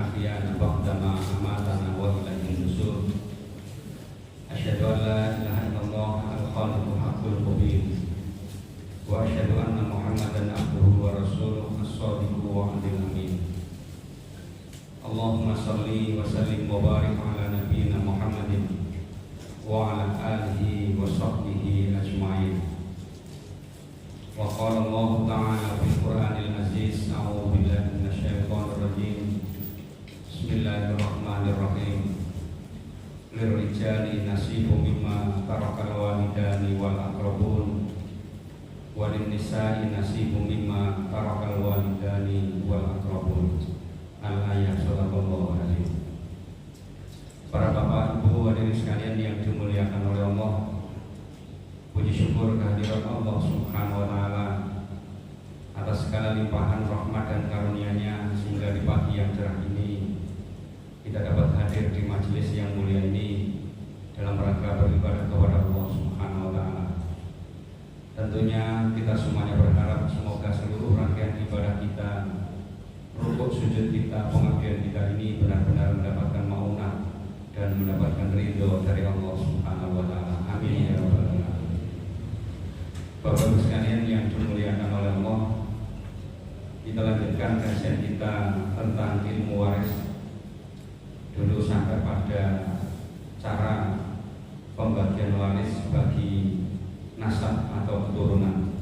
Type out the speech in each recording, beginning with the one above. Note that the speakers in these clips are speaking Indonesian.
ahyana ba'da ma amatana wa ilaihin nusyur. Asyhadu an la ilaha illallah al-khaliqul haqqul mubin wa asyhadu anna Muhammadan abduhu wa rasuluhu as-shadiqul wa'dil amin. Allahumma shalli wa sallim wa barik ala nabiyyina Muhammadin wa ala alihi wa sahbihi ajma'in. Wa qala Allah ta'ala fil Qur'anil Aziz, a'udzu billahi minasy syaithanir rajim. Bismillahirrahmanirrahim. Lirrijali nasibum mimma tarakal walidani wal aqrabun walin nisa'i nasibum mimma tarakal walidani wal aqrabun. Al-ayat sallallahu alaihi. Para bapak, ibu, hadirin sekalian yang dimuliakan oleh Allah, puji syukur kehadirat Allah Subhanahu wa taala atas segala limpahan rahmat dan karunia-Nya sehingga di pagi yang cerah ini kita dapat hadir di majelis yang mulia ini dalam rangka beribadah kepada Allah Subhanahu wa taala. Tentunya kita semuanya berharap semoga seluruh rangkaian ibadah kita, rukuk sujud kita, pengabdian kita ini benar-benar mendapatkan maunah dan mendapatkan ridho dari Allah Subhanahu wa taala. Amin ya rabbal alamin. Bapak-bapak sekalian yang dimuliakan oleh Allah, kita lanjutkan kajian kita tentang ilmu waris. Dulu sampai pada cara pembagian waris bagi nasab atau keturunan.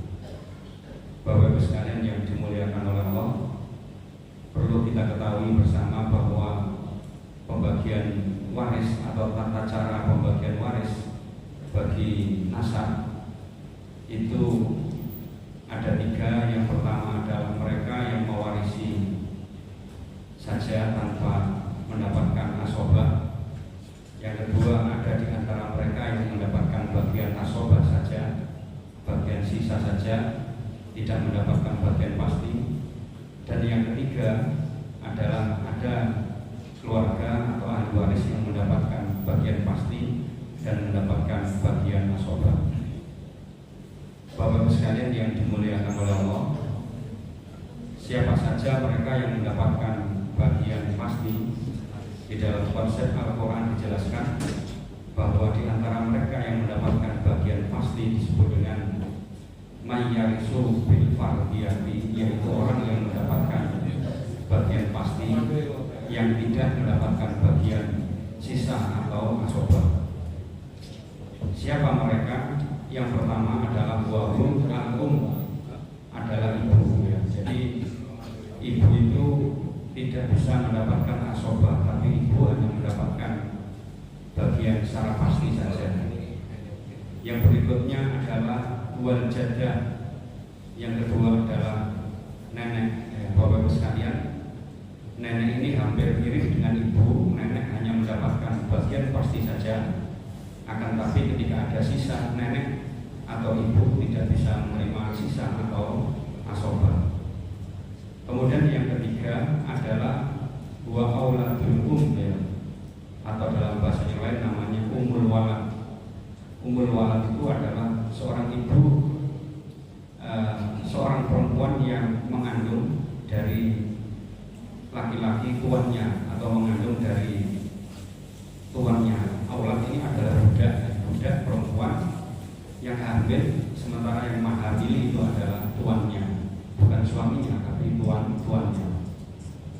Bapak-bapak sekalian yang dimuliakan oleh Allah, perlu kita ketahui bersama bahwa pembagian waris atau tata cara pembagian waris bagi nasab itu ada tiga. Yang pertama adalah mereka yang mewarisi saja tanpa mendapatkan asobah. Yang kedua ada di antara mereka yang mendapatkan bagian asobah saja, bagian sisa saja, tidak mendapatkan bagian pasti. Dan yang ketiga adalah ada keluarga atau ahli waris yang mendapatkan bagian pasti dan mendapatkan bagian asobah. Bapak-bapak sekalian yang dimuliakan oleh Allah, siapa saja mereka yang mendapatkan bagian pasti? Di dalam konsep Al-Quran dijelaskan bahwa di antara mereka yang mendapatkan bagian pasti disebut dengan mayyarisu bil fardiyati, yaitu orang yang mendapatkan bagian pasti yang tidak mendapatkan bagian sisa atau asobah. Siapa mereka? Yang pertama adalah wahum al-um, adalah ibu ya. Jadi ibu itu tidak bisa mendapatkan asobah, tapi ibu hanya mendapatkan bagian secara pasti saja. Yang berikutnya adalah wal jadah. Yang kedua adalah nenek. Bapak-bapak sekalian, nenek ini hampir mirip dengan ibu. Nenek hanya mendapatkan bagian pasti saja, akan tapi ketika ada sisa, nenek atau ibu tidak bisa menerima sisa atau asobah. Kemudian yang ketiga adalah wa auladul ya, atau dalam bahasa yang lain namanya umul walad. Umul walad itu adalah seorang ibu, seorang perempuan yang mengandung dari laki-laki tuannya atau mengandung dari tuannya. Aulad ini adalah budak perempuan yang hamil, sementara yang menghamili itu adalah tuannya, bukan suaminya tapi tuannya.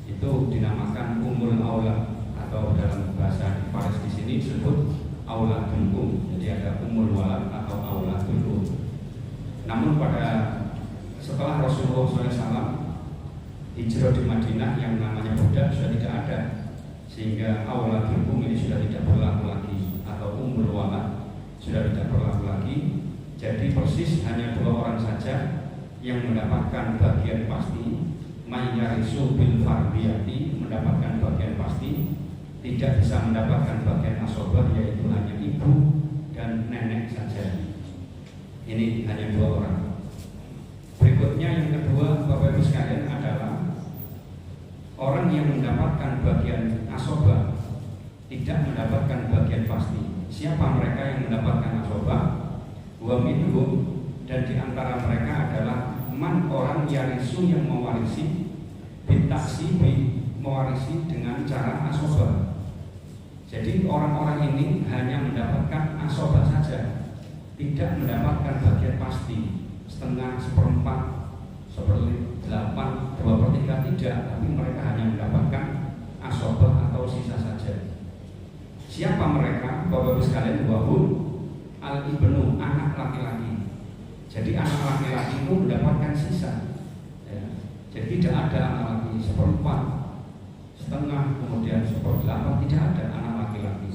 Itu dinamakan umul aulad, atau dalam bahasa Faris di sini disebut auladul. Jadi ada umul walad atau auladul. Namun setelah Rasulullah SAW hijrah di Madinah, yang namanya budak sudah tidak ada, sehingga auladul ini sudah tidak berlaku lagi, atau umul walad sudah tidak berlaku lagi. Jadi persis hanya dua orang saja yang mendapatkan bagian pasti, mayyarisu bil fardiyati, mendapatkan bagian pasti, tidak bisa mendapatkan bagian asobah, yaitu hanya ibu dan nenek saja. Ini hanya dua orang. Berikutnya yang kedua, Bapak Ibu sekalian, adalah orang yang mendapatkan bagian asobah tidak mendapatkan bagian pasti. Siapa mereka yang mendapatkan asobah? Wa minhum, dan di antara mereka adalah man, orang yarisu yang mewarisi bitaksibi, mewarisi dengan cara asobah. Jadi orang-orang ini hanya mendapatkan asobah saja, tidak mendapatkan bagian pasti, setengah, seperempat, seperlima, 2/3 tidak, tapi mereka hanya mendapatkan asobah atau sisa saja. Siapa mereka? Bapak-Ibu sekalian, wahum al-ibnu, anak laki-laki. Jadi anak laki-laki itu mendapatkan sisa ya. Jadi tidak ada anak laki seperempat, setengah, kemudian 1/8, tidak ada anak laki-laki.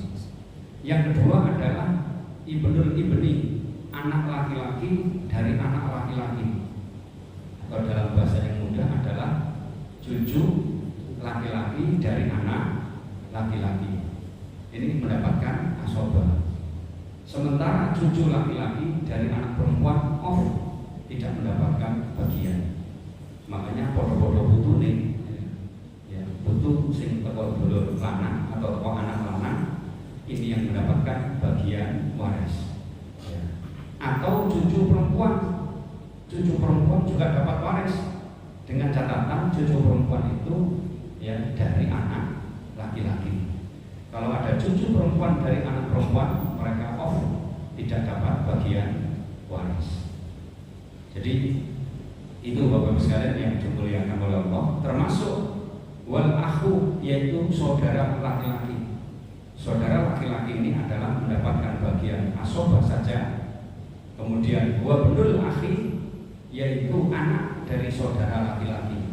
Yang kedua adalah ibnul ibni, anak laki-laki dari anak laki-laki, atau dalam bahasa yang mudah adalah cucu laki-laki dari anak laki-laki. Ini mendapatkan asobah. Sementara cucu laki-laki dari anak perempuan tidak mendapatkan bagian. Makanya podo-podo butuh nih ya, butuh sing teko dulur lanang atau teko anak lanang ini yang mendapatkan bagian waris ya. Atau cucu perempuan juga dapat waris, dengan catatan cucu perempuan itu ya dari anak laki-laki. Kalau ada cucu perempuan dari anak perempuan, mereka tidak dapat bagian waris. Jadi itu Bapak-Ibu sekalian yang dimuliakan oleh Allah, termasuk wal akhu, yaitu saudara laki-laki. Saudara laki-laki ini adalah mendapatkan bagian asobah saja. Kemudian wa bendul akhi, yaitu anak dari saudara laki-laki.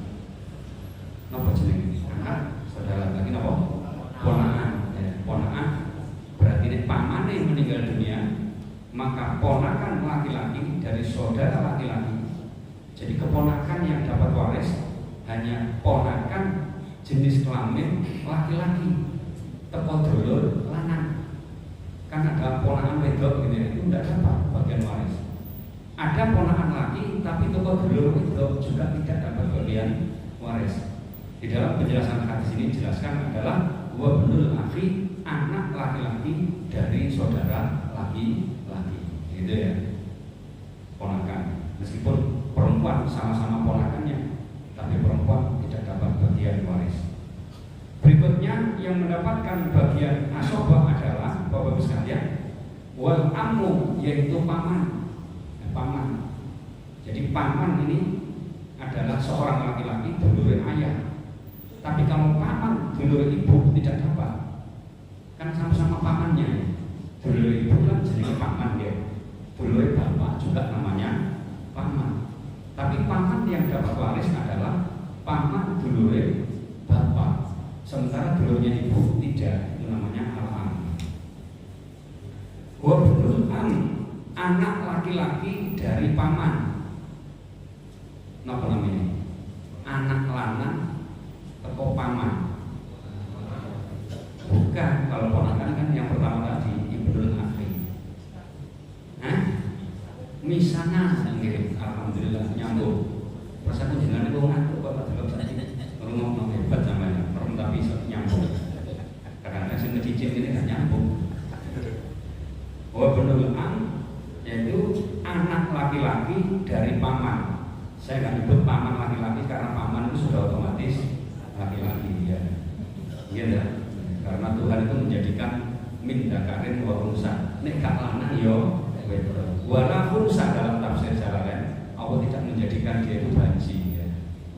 Napa jenenge? Anak saudara laki-laki napa? Ponakan. Ponakan berarti ini pamane meninggal dunia, maka ponakan laki-laki dari saudara laki-laki. Jadi keponakan yang dapat waris hanya ponakan jenis kelamin laki-laki, teko dulur lanang. Karena ada ponakan wedok gitu itu tidak dapat bagian waris. Ada ponakan laki tapi teko dulur wedok juga tidak dapat bagian waris. Di dalam penjelasan hadis ini dijelaskan adalah wa bendul akhi, anak laki-laki dari saudara laki-laki, gitu ya, ponakan. Meskipun perempuan sama-sama ponakannya, tapi perempuan tidak dapat bagian waris. Berikutnya yang mendapatkan bagian asobah adalah Bapak-Ibu sekalian wal ammu, yaitu paman. Paman. Jadi paman ini adalah seorang laki-laki dulur ayah. Tapi kalau paman dulur ibu tidak dapat. Kan sama-sama pamannya. Dulur ibu kan jenis paman ya. Dulur bapak juga namanya paman. Tapi paman yang dapat waris adalah paman dulur bapak. Sementara dulurnya ibu tidak, itu namanya al-am. Wa bendul am, anak laki-laki dari paman. Napa namanya? Anak lanang teko paman. Bukan, kalau ponakan kan yang pertama tadi ibnul akhi. Misalnya ngirim, alhamdulillah nyambung. Pas aku jenengan itu ngantuk kok tak delok saiki. Ngomong hebat sampeyan, merem tapi nyambung. Kadang-kadang sing ngecicil ini kan nyambung. Wa ibnul am, yaitu anak laki-laki dari paman. Saya nggak nyebut paman laki-laki karena paman itu sudah otomatis laki-laki ya. Iya enggak? Karena Tuhan itu menjadikan min dakarin wa unsa. Nek gak lanang yo wedok. Wala unsa dalam tafsir Jalalain, Allah tidak menjadikan dia itu banci ya.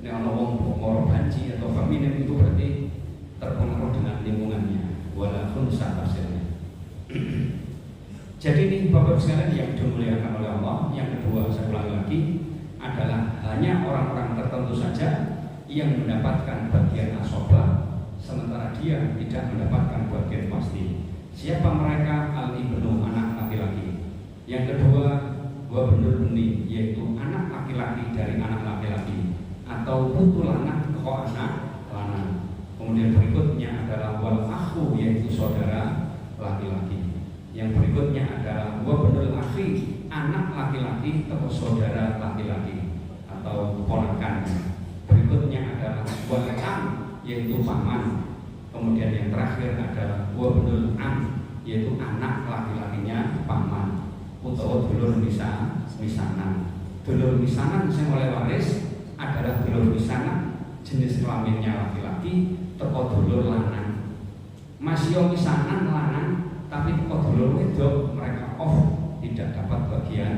Nek ana wong moro banci atau feminim itu berarti terpengaruh dengan lingkungannya. Wala unsa tafsirnya. Jadi ini Bapak sekalian yang dimuliakan oleh Allah. Yang kedua, saya ulangi lagi, adalah hanya orang-orang tertentu saja yang mendapatkan bagian asobah, sementara dia tidak mendapatkan bagian pasti. Siapa mereka? Al-ibnu, anak laki-laki. Yang kedua, wa bendul beni, yaitu anak laki-laki dari anak laki-laki, atau putu anak teko anak lanang. Kemudian berikutnya adalah wal akhu, yaitu saudara laki-laki. Yang berikutnya adalah wa bendul akhi, anak laki-laki teko saudara laki-laki atau ponakan. Berikutnya adalah wal am, yaitu paman. Kemudian yang terakhir adalah wa bendul am, yaitu anak laki-lakinya paman utawa dulur misanan. Dulur misanan yang oleh waris adalah dulur misanan jenis kelaminnya laki-laki teko dulur lanang. Masih yo pisanan lanang tapi teko dulur wedok, mereka tidak dapat bagian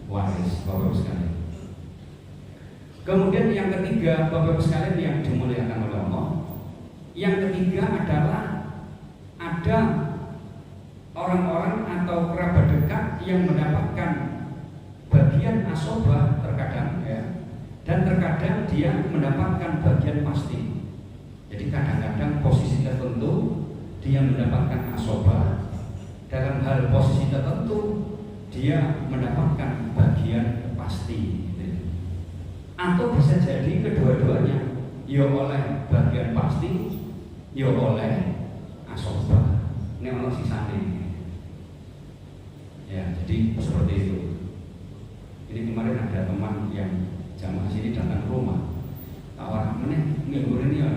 waris, Bapak Ibu sekalian. Kemudian yang ketiga, Bapak Ibu sekalian yang dimuliakan oleh Allah, yang ketiga adalah ada orang-orang atau kerabat dekat yang mendapatkan bagian asobah terkadang ya, dan terkadang dia mendapatkan bagian pasti. Jadi kadang-kadang posisi tertentu dia mendapatkan asobah, dalam hal posisi tertentu dia mendapatkan bagian pasti. Atau bisa jadi kedua-duanya, ya oleh bagian pasti, ya oleh asobah. Ini ono sisane. Ya, jadi seperti itu. Ini kemarin ada teman yang jamaah sini datang ke rumah. Tawar meneh minggu ini ya.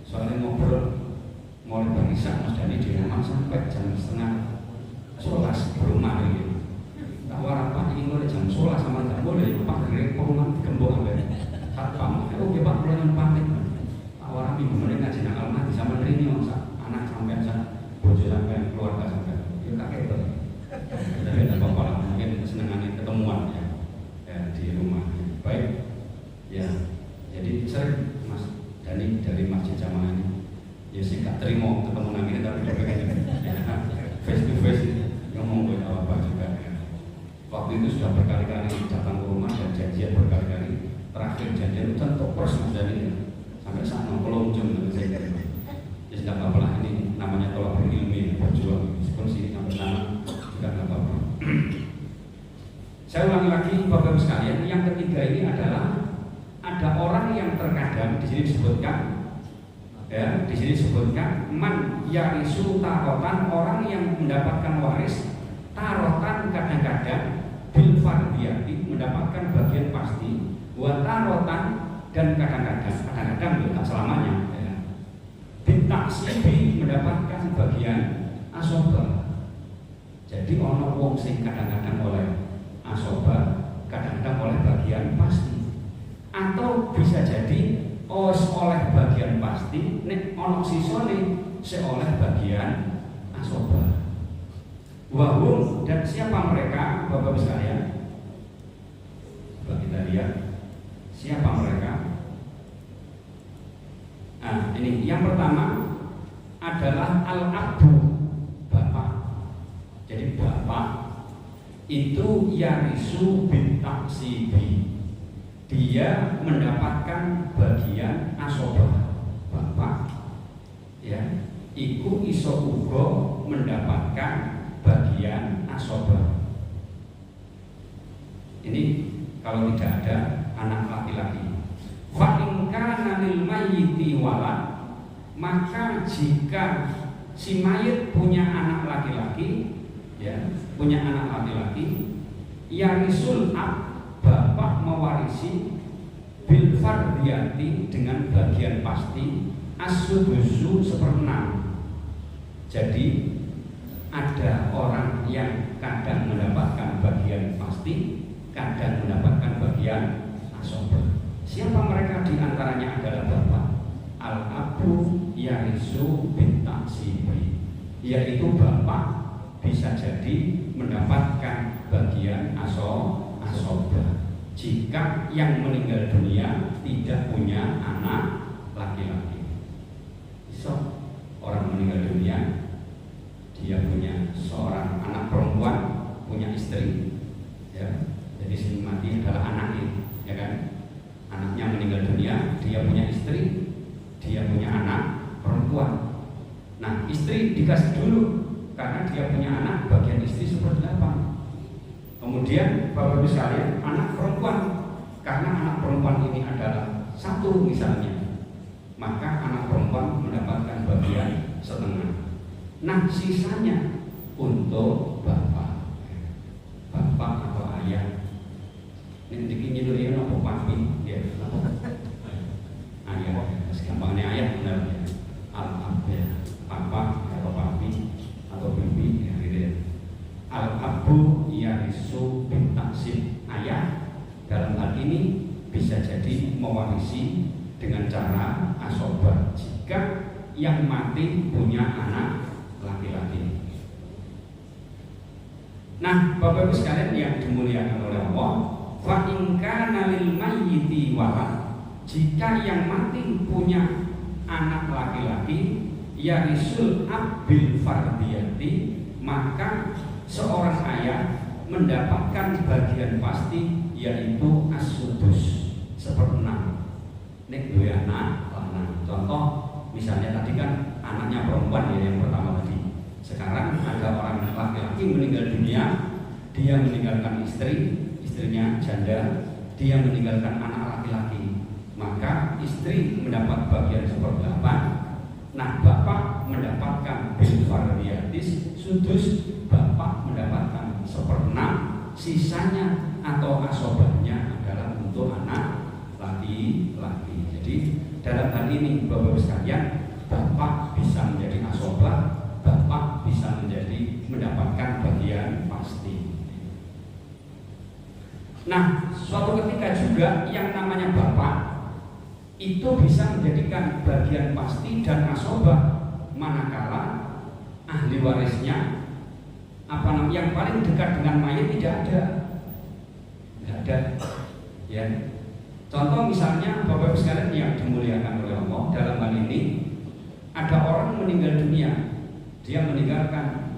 Soalnya ngobrol mulai barisan Mas Dani di rumah sampai jam 10:30 ke rumah gitu. Tawar apa ini mulai jam 11 sama jam boleh Pak dari rumah digembok sampai satpam. Oke Pak, mulai pamit. Tawar minggu meneh ngaji nang almah di sama ini anak sampai bojo sampai keluarga sampai. Ya kakek itu. Tapi ada apa-apa lah, mungkin senengannya ketemuan ya di rumah. Baik, ya. Jadi sering Mas Dani dari Masjid Jamaah ini, ya sih gak terima ketemu nangis tapi dia pengen ya, face to face ngomong buat apa juga. Ya. Waktu itu sudah berkali-kali datang ke rumah dan janjian berkali-kali. Terakhir janjian itu untuk pros Mas Dani ya. Sampai sana pelonjong dan saya. Ya sudah apa lah, ini namanya tolak berilmu berjuang meskipun sini sampai sana juga nggak apa-apa. Saya ulangi lagi Bapak Ibu sekalian, yang ketiga ini adalah ada orang yang terkadang di sini disebutkan, ya di sini disebutkan man yarisu tarotan, orang yang mendapatkan waris tarotan kadang-kadang bil fardiyati, mendapatkan bagian pasti, wa tarotan dan kadang-kadang tidak selamanya. Taksibi mendapatkan bagian asobah. Jadi ono wong sing kadang-kadang oleh asobah, kadang-kadang oleh bagian pasti. Atau bisa jadi oleh bagian pasti, nek ono sisone seoleh bagian asobah. Wahum, dan siapa mereka Bapak Ibu sekalian? Coba kita lihat siapa mereka. Nah, ini yang pertama adalah al-abdu, bapak. Jadi bapak itu yarisu bin taksibi, dia mendapatkan bagian asobah. Bapak ya, iku iso uga mendapatkan bagian asobah. Ini kalau tidak ada anak laki-laki. Fa in kana lil mayyiti walad, maka jika si mayit punya anak laki-laki, ya, punya anak laki-laki, yarisul ab, bapak mewarisi bil fardiyati dengan bagian pasti as-sudusu 1/6. Jadi ada orang yang kadang mendapatkan bagian pasti, kadang mendapatkan bagian asobah. Siapa mereka? Di antaranya adalah bapak al-abu yarisu bin taksibi, yaitu bapak bisa jadi mendapatkan bagian asobah jika yang meninggal dunia tidak punya anak laki-laki. So, orang meninggal dunia dia punya seorang anak perempuan, punya istri, ya. Jadi si mati adalah anaknya, ya kan? Anaknya meninggal dunia, dia punya istri, dia punya anak perempuan. Nah, istri dikasih dulu karena dia punya anak, bagian istri 1/8. Kemudian Bapak Ibu sekalian, anak perempuan, karena anak perempuan ini adalah 1 misalnya, maka anak perempuan mendapatkan bagian 1/2. Nah, sisanya untuk bapak atau ayah. Ini bikin dulu ya, nopo papi, ya, ayah, gampangnya ayah benar ya, al-ab ya, papa atau papi atau bibi, ya, gitu ya. Al-abu yarisu bin taksib, ayah dalam hal ini bisa jadi mewarisi dengan cara asobah jika yang mati punya anak laki-laki. Nah, Bapak Ibu sekalian yang dimuliakan oleh Allah, fa in kana lil mayyiti walad, jika yang mati punya anak laki-laki, yarisul abil fardiyati, maka seorang ayah mendapatkan bagian pasti, yaitu as-sudus, 1/6. Nek duwe anak lanang. Contoh misalnya tadi kan anaknya perempuan ya, yang pertama tadi. Sekarang ada orang laki-laki meninggal dunia, dia meninggalkan istri, istrinya janda, dia meninggalkan anak laki-laki, maka istri mendapat bagian 1/8. Nah, bapak mendapatkan bil fardiyatis sudus, bapak mendapatkan 1/6, sisanya atau asobahnya adalah untuk anak laki-laki. Jadi dalam hal ini Bapak sekalian, bapak bisa menjadi asobah, bapak bisa mendapatkan bagian pasti. Nah, suatu ketika juga yang namanya bapak itu bisa menjadikan bagian pasti dan asobah manakala ahli warisnya yang paling dekat dengan mayat tidak ada, ya. Contoh misalnya Bapak Ibu sekalian yang dimuliakan oleh Allah, dalam hal ini ada orang meninggal dunia, dia meninggalkan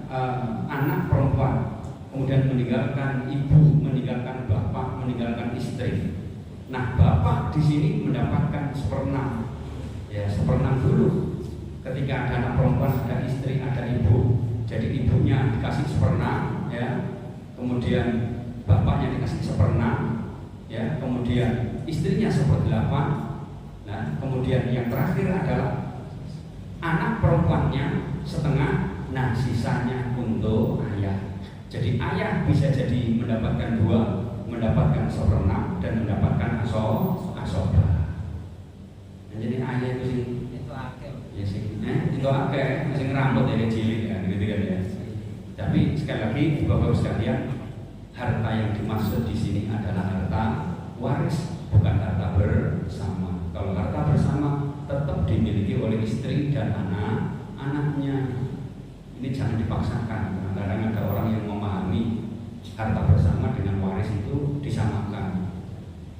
anak perempuan, kemudian meninggalkan ibu, meninggalkan bapak, meninggalkan istri. Nah, bapak di sini mendapatkan 1/6, ya 1/6 dulu. Ketika ada anak perempuan, ada istri, ada ibu, jadi ibunya dikasih 1/6, ya. Kemudian bapaknya dikasih 1/6, ya. Kemudian istrinya 1/8. Nah, kemudian yang terakhir adalah anak perempuannya 1/2. Nah, sisanya untuk ayah. Jadi ayah bisa jadi mendapatkan 2, mendapatkan 1/6 dan mendapatkan asobah. Nah, jadi ayah itu sih itu akeh. Ya sih. Itu akeh, masih ngerambut ya cilik ya, gitu kan ya. Tapi sekali lagi Bapak sekalian, harta yang dimaksud di sini adalah harta waris, bukan harta bersama. Kalau harta bersama tetap dimiliki oleh istri dan anak-anaknya. Ini jangan dipaksakan. Kadang ada orang yang memahami harta bersama dengan waris itu disamakan.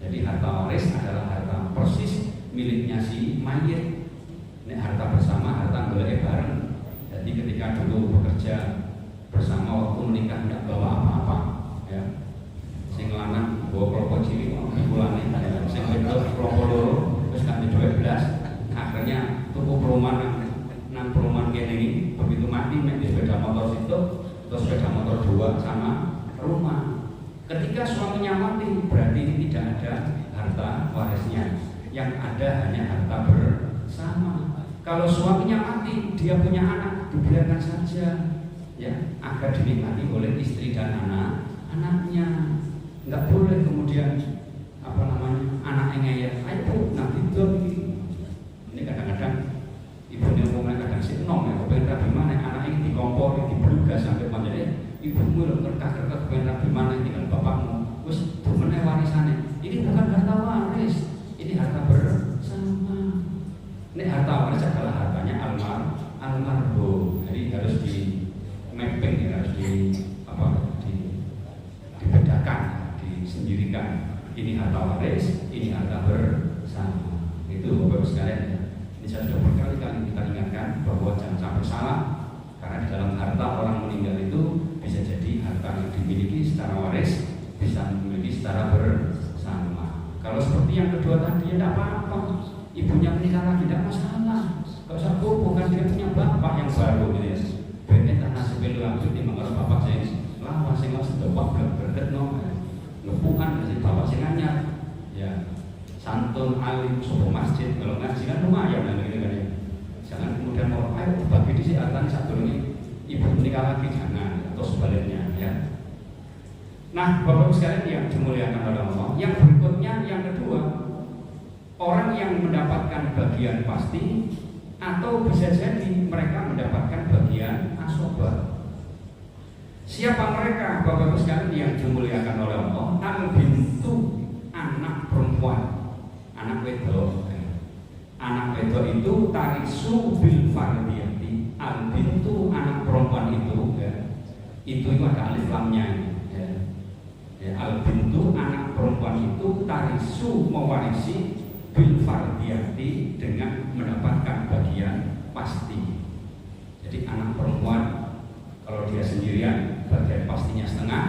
Jadi harta waris adalah harta persis miliknya si mayit. Ini harta bersama, harta golek bareng. Jadi ketika dulu bekerja bersama waktu menikah tidak bawa apa-apa, ya. Sing lanang bawa kelompok cilik, mulane ya. Sing wedok kelompok loro, terus ganti 12. Akhirnya tuku perumahan nang perumahan kene ini, begitu mati mek di sepeda motor situ, terus sepeda motor 2 sama rumah. Ketika suaminya mati, berarti ini tidak ada harta warisnya. Yang ada hanya harta bersama. Kalau suaminya mati, dia punya anak, dibiarkan saja, ya, agar dinikmati oleh istri dan anak-anaknya. Enggak boleh kemudian anak ngeyel, ayo bu, nanti itu ini kadang-kadang ibunya ngomongnya kadang si enom ya, kepengen rabi mana anak ini dikompor, diblugas sampai macamnya. Ibumu lo kerkak-kerkak kepengen rabi mana tinggal bapakmu, terus bumennya warisannya. Ini bukan harta waris, ini harta bersama. Ini harta waris adalah hartanya almarhum. Jadi harus di mapping, harus dibedakan, disendirikan. Ini harta waris, ini harta bersama. Itu Bapak sekalian. Ini saya sudah berkali-kali kita ingatkan bahwa jangan sampai salah, karena di dalam harta orang meninggal itu bisa jadi harta yang dimiliki secara waris, bisa dimiliki secara bersama. Kalau seperti yang kedua tadi, ya tidak apa-apa. Ibunya menikah lagi, tidak masalah. Kalau saya bukan dia punya bapak yang baru, gitu ya. Bener tanah sebelum lanjut, memang harus bapak saya lawan, saya nggak sudah bapak berdet no, ngepukan si bapak saya anyar, ya. Santun, alim, sopo masjid, kalau ngaji kan lumayan kan gitu kan ya. Jangan kemudian mau, ayo bagi di sini hartanya satu ini, ibu menikah lagi jangan, atau sebaliknya ya. Nah, Bapak sekalian yang dimuliakan oleh Allah, yang berikutnya yang kedua, orang yang mendapatkan bagian pasti atau bisa jadi mereka mendapatkan bagian asobah. Siapa mereka Bapak sekalian yang dimuliakan oleh Allah? Al-bintu, anak perempuan. Anak wedok itu tarisu bil Itu ada alif lamnya ya. Ya, al bintu anak perempuan itu tarisu mewarisi bil fardiyati dengan mendapatkan bagian pasti. Jadi anak perempuan kalau dia sendirian bagian pastinya setengah.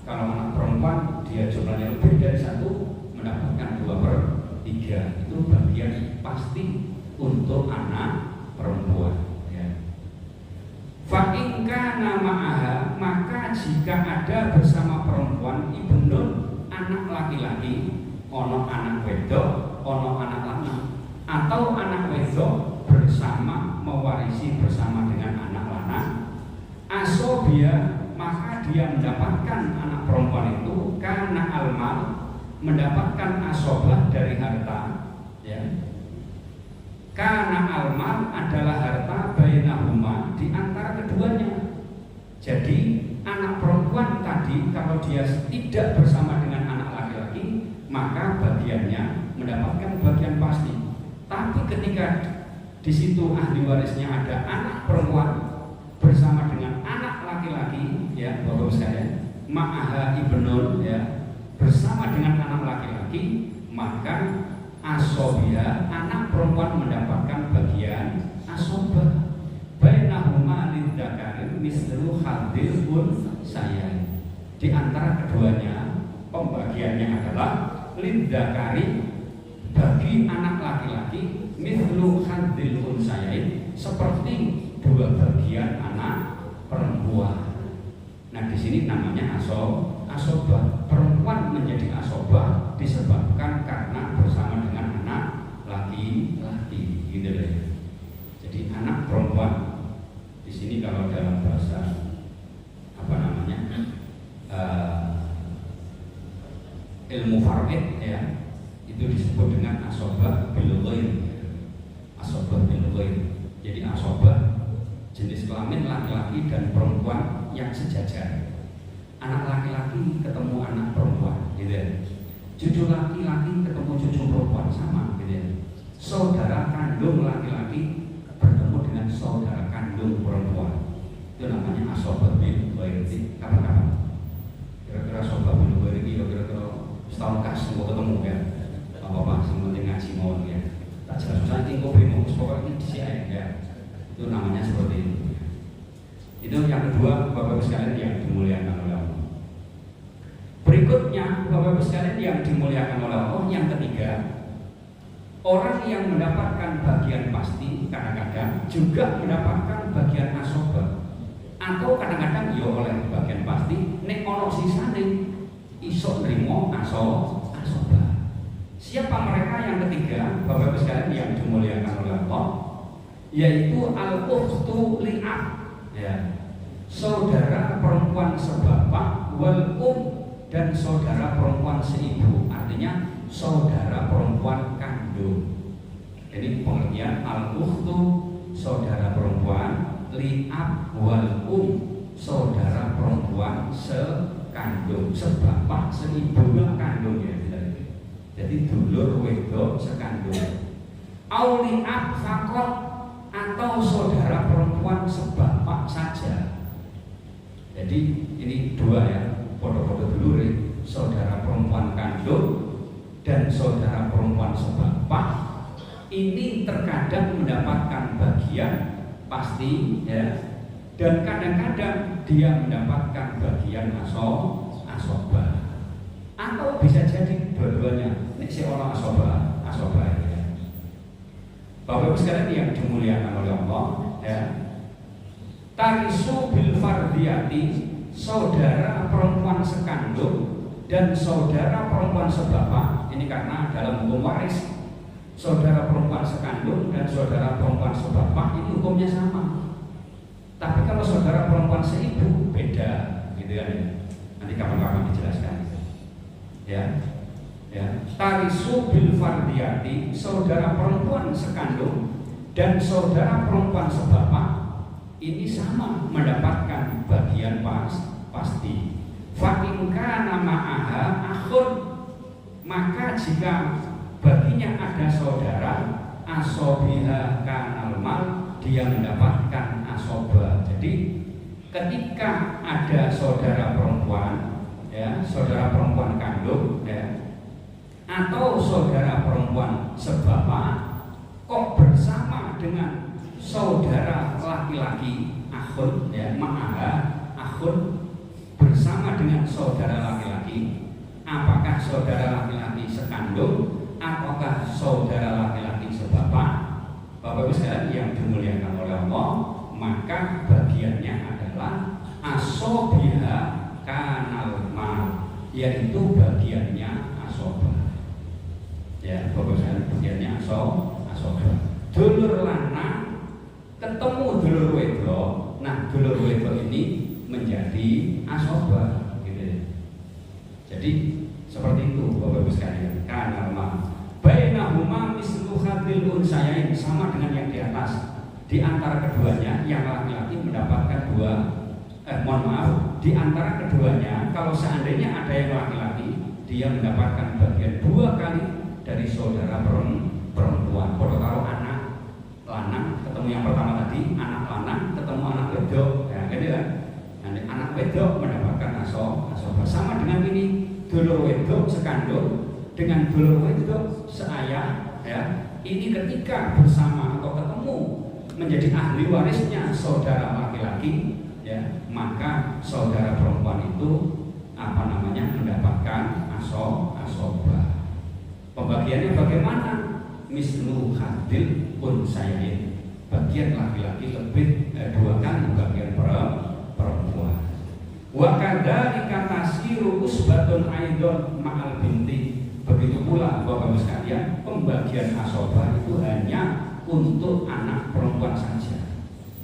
Kalau anak perempuan dia jumlahnya lebih dari satu mendapatkan 2/3. Itu bagian pasti untuk anak perempuan ya. Fa in kana ma'aha, maka jika ada bersama perempuan ibnun anak laki-laki, ono anak wedok, ono anak lanang, atau anak wedok bersama mewarisi bersama dengan anak lanang, asobia, maka dia mendapatkan anak perempuan itu karena almal, mendapatkan asobah dari harta ya. Karena almal adalah harta bainahuma di antara keduanya. Jadi anak perempuan tadi kalau dia tidak bersama dengan anak laki-laki, maka bagiannya mendapatkan bagian pasti. Tapi ketika di situ ahli warisnya ada anak perempuan bersama dengan anak laki-laki, ya Bapak sekalian, ma'aha ibnun ya, bersama dengan anak laki-laki, maka asobia anak perempuan mendapatkan bagian asobah. Bainahuma lidzakari mislu hadzil unsayyain. Di antara keduanya pembagiannya adalah lidzakari bagi anak laki-laki mislu hadzil unsayyain seperti 2 bagian anak perempuan. Nah di sini namanya asobah. Perempuan menjadi asobah disebabkan karena bersama dengan anak laki-laki, gitu ya. Jadi anak perempuan di sini kalau dalam bahasa apa namanya ilmu faraid ya, itu disebut dengan asobah bil ghair. Asobah bil ghair. Jadi asobah jenis kelamin laki-laki dan perempuan yang sejajar. Anak laki-laki ketemu anak perempuan, gitu ya. Cucu laki-laki ketemu cucu perempuan sama, gitu ya. Saudara kandung laki-laki bertemu dengan saudara kandung perempuan. Itu namanya asobah bil ghair. Kapan-kapan? Kira-kira asobah bil ghair ini kira-kira setahun kas mau ketemu ya. Apa-apa sing penting ngaji mau ya. Tak jelas susah tinggal bemo pokoknya di sini ya. Itu namanya seperti itu. Itu yang kedua, Bapak-Ibu sekalian yang dimuliakan oleh Allah. Berikutnya, Bapak-Ibu sekalian yang dimuliakan oleh Allah, yang ketiga, orang yang mendapatkan bagian pasti kadang-kadang juga mendapatkan bagian asobah, atau kadang-kadang ya oleh bagian pasti nek ono sisane iso nrimo asobah. Siapa mereka yang ketiga, Bapak-Ibu sekalian yang dimuliakan oleh Allah? Yaitu al-ukhtu li'ab ya, saudara perempuan sebapak, wal dan saudara perempuan seibu, artinya saudara perempuan kandung. Jadi pengertian al-ukhtu saudara perempuan, li'ab wal saudara perempuan sekandung, sebapak seibu kandung ya. Jadi dulur wedok sekandung. Auli'ab fakot, atau saudara perempuan sebapak saja. Jadi ini dua ya, foto-foto dulu ya. Saudara perempuan kandung dan saudara perempuan sebapak ini terkadang mendapatkan bagian pasti ya, dan kadang-kadang dia mendapatkan bagian asobah, atau bisa jadi dua-duanya. Nek si orang asobah ya. Bapak-Ibu sekalian yang dimuliakan oleh Allah ya, tarisu bil fardiyati, saudara perempuan sekandung dan saudara perempuan sebapak. Ini karena dalam hukum waris saudara perempuan sekandung dan saudara perempuan sebapak ini hukumnya sama. Tapi kalau saudara perempuan seibu beda, gitu kan ya. Nanti kapan-kapan dijelaskan ya. Ya, tarisu bil fardiyati, saudara perempuan sekandung dan saudara perempuan sebapak ini sama mendapatkan bagian pasti. Fa in kana ma'aha akhun, maka jika baginya ada saudara, asobiha kanal mal, dia mendapatkan asobah. Jadi ketika ada saudara perempuan, ya, saudara perempuan kandung, ya, atau saudara perempuan sebapak, kok bersama dengan saudara laki-laki akhun, ya, ma'aha akhun, bersama dengan saudara laki-laki, apakah saudara laki-laki sekandung ataukah saudara laki-laki sebapak? Bapak Ibu sekalian yang dimuliakan oleh Allah, maka bagiannya adalah asobiha kanal mal, yaitu bagiannya asobah. Ya, Bapak sekalian, bagiannya asobah. Dulur lanang ketemu dulur wedok, nah dulur wedok ini menjadi asobah, gitu. Jadi seperti itu Bapak Ibu sekalian, kanal mal. Bainahuma mislu khadil unsayain, sama dengan yang di atas. Di antara keduanya yang laki-laki mendapatkan di antara keduanya kalau seandainya ada yang laki-laki, dia mendapatkan bagian 2 kali dari saudara perempuan. Kalau anak lanang ketemu yang pertama tadi, anak lanang ketemu anak wedok, ya gitu kan. Nanti anak wedok mendapatkan asobah. Sama dengan ini, dulur wedok sekandung dengan dulur wedok seayah, ya. Ini ketika bersama atau ketemu menjadi ahli warisnya saudara laki-laki, ya, maka saudara perempuan itu mendapatkan asobah. Pembagiannya bagaimana? Mislu hadil unsayain, bagian laki-laki lebih 2 kali bagian perempuan. Wa kadzalika tasiru usbatun aidon ma'al binti. Begitu pula Bapak Ibu sekalian, pembagian asobah itu hanya untuk anak perempuan saja.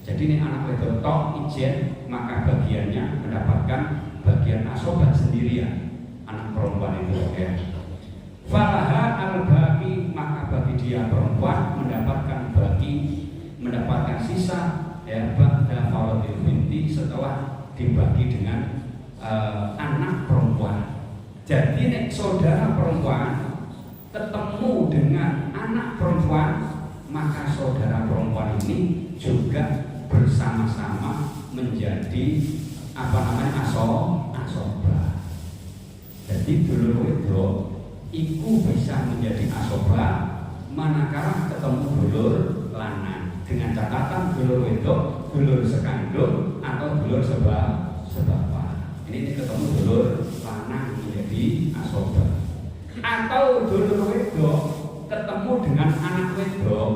Jadi ini anak wedok tok ijen, maka bagiannya mendapatkan bagian asobah sendirian. Anak perempuan itu, ya. Falaha al-baqi, maka bagi dia perempuan mendapatkan sisa, ya, ba'da faradil binti, setelah dibagi dengan anak perempuan. Jadi nek saudara perempuan ketemu dengan anak perempuan, maka saudara perempuan ini juga bersama-sama menjadi asobah. Jadi dulur wedok iku bisa menjadi asobah manakala ketemu dulur lanang, dengan catatan dulur wedok, dulur sekandung atau dulur sebapak. Ini ketemu dulur lanang menjadi asobah. Atau dulur wedok ketemu dengan anak wedok,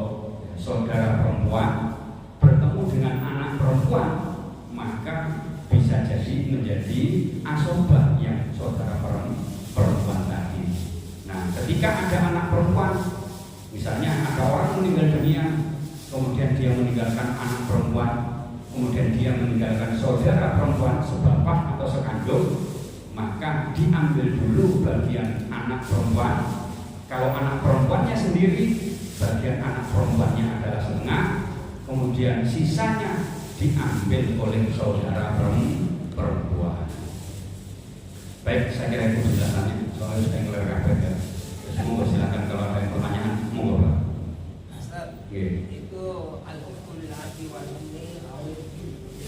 saudara perempuan bertemu dengan anak perempuan, maka bisa jadi menjadi asobah yang saudara perempuan tadi. Nah, ketika ada anak perempuan, misalnya ada orang meninggal dunia, kemudian dia meninggalkan anak perempuan, kemudian dia meninggalkan saudara perempuan sebapak atau sekandung, maka diambil dulu bagian anak perempuan. Kalau anak perempuannya sendiri, bagian anak perempuannya adalah setengah, kemudian sisanya diambil oleh saudara perempuan. Baik, saya kira itu penjelasannya. Soalnya sudah ngeler kabeh ya. Monggo silakan kalau ada pertanyaan, monggo Pak. Ustaz, itu al-ukhul lati wal ummi awil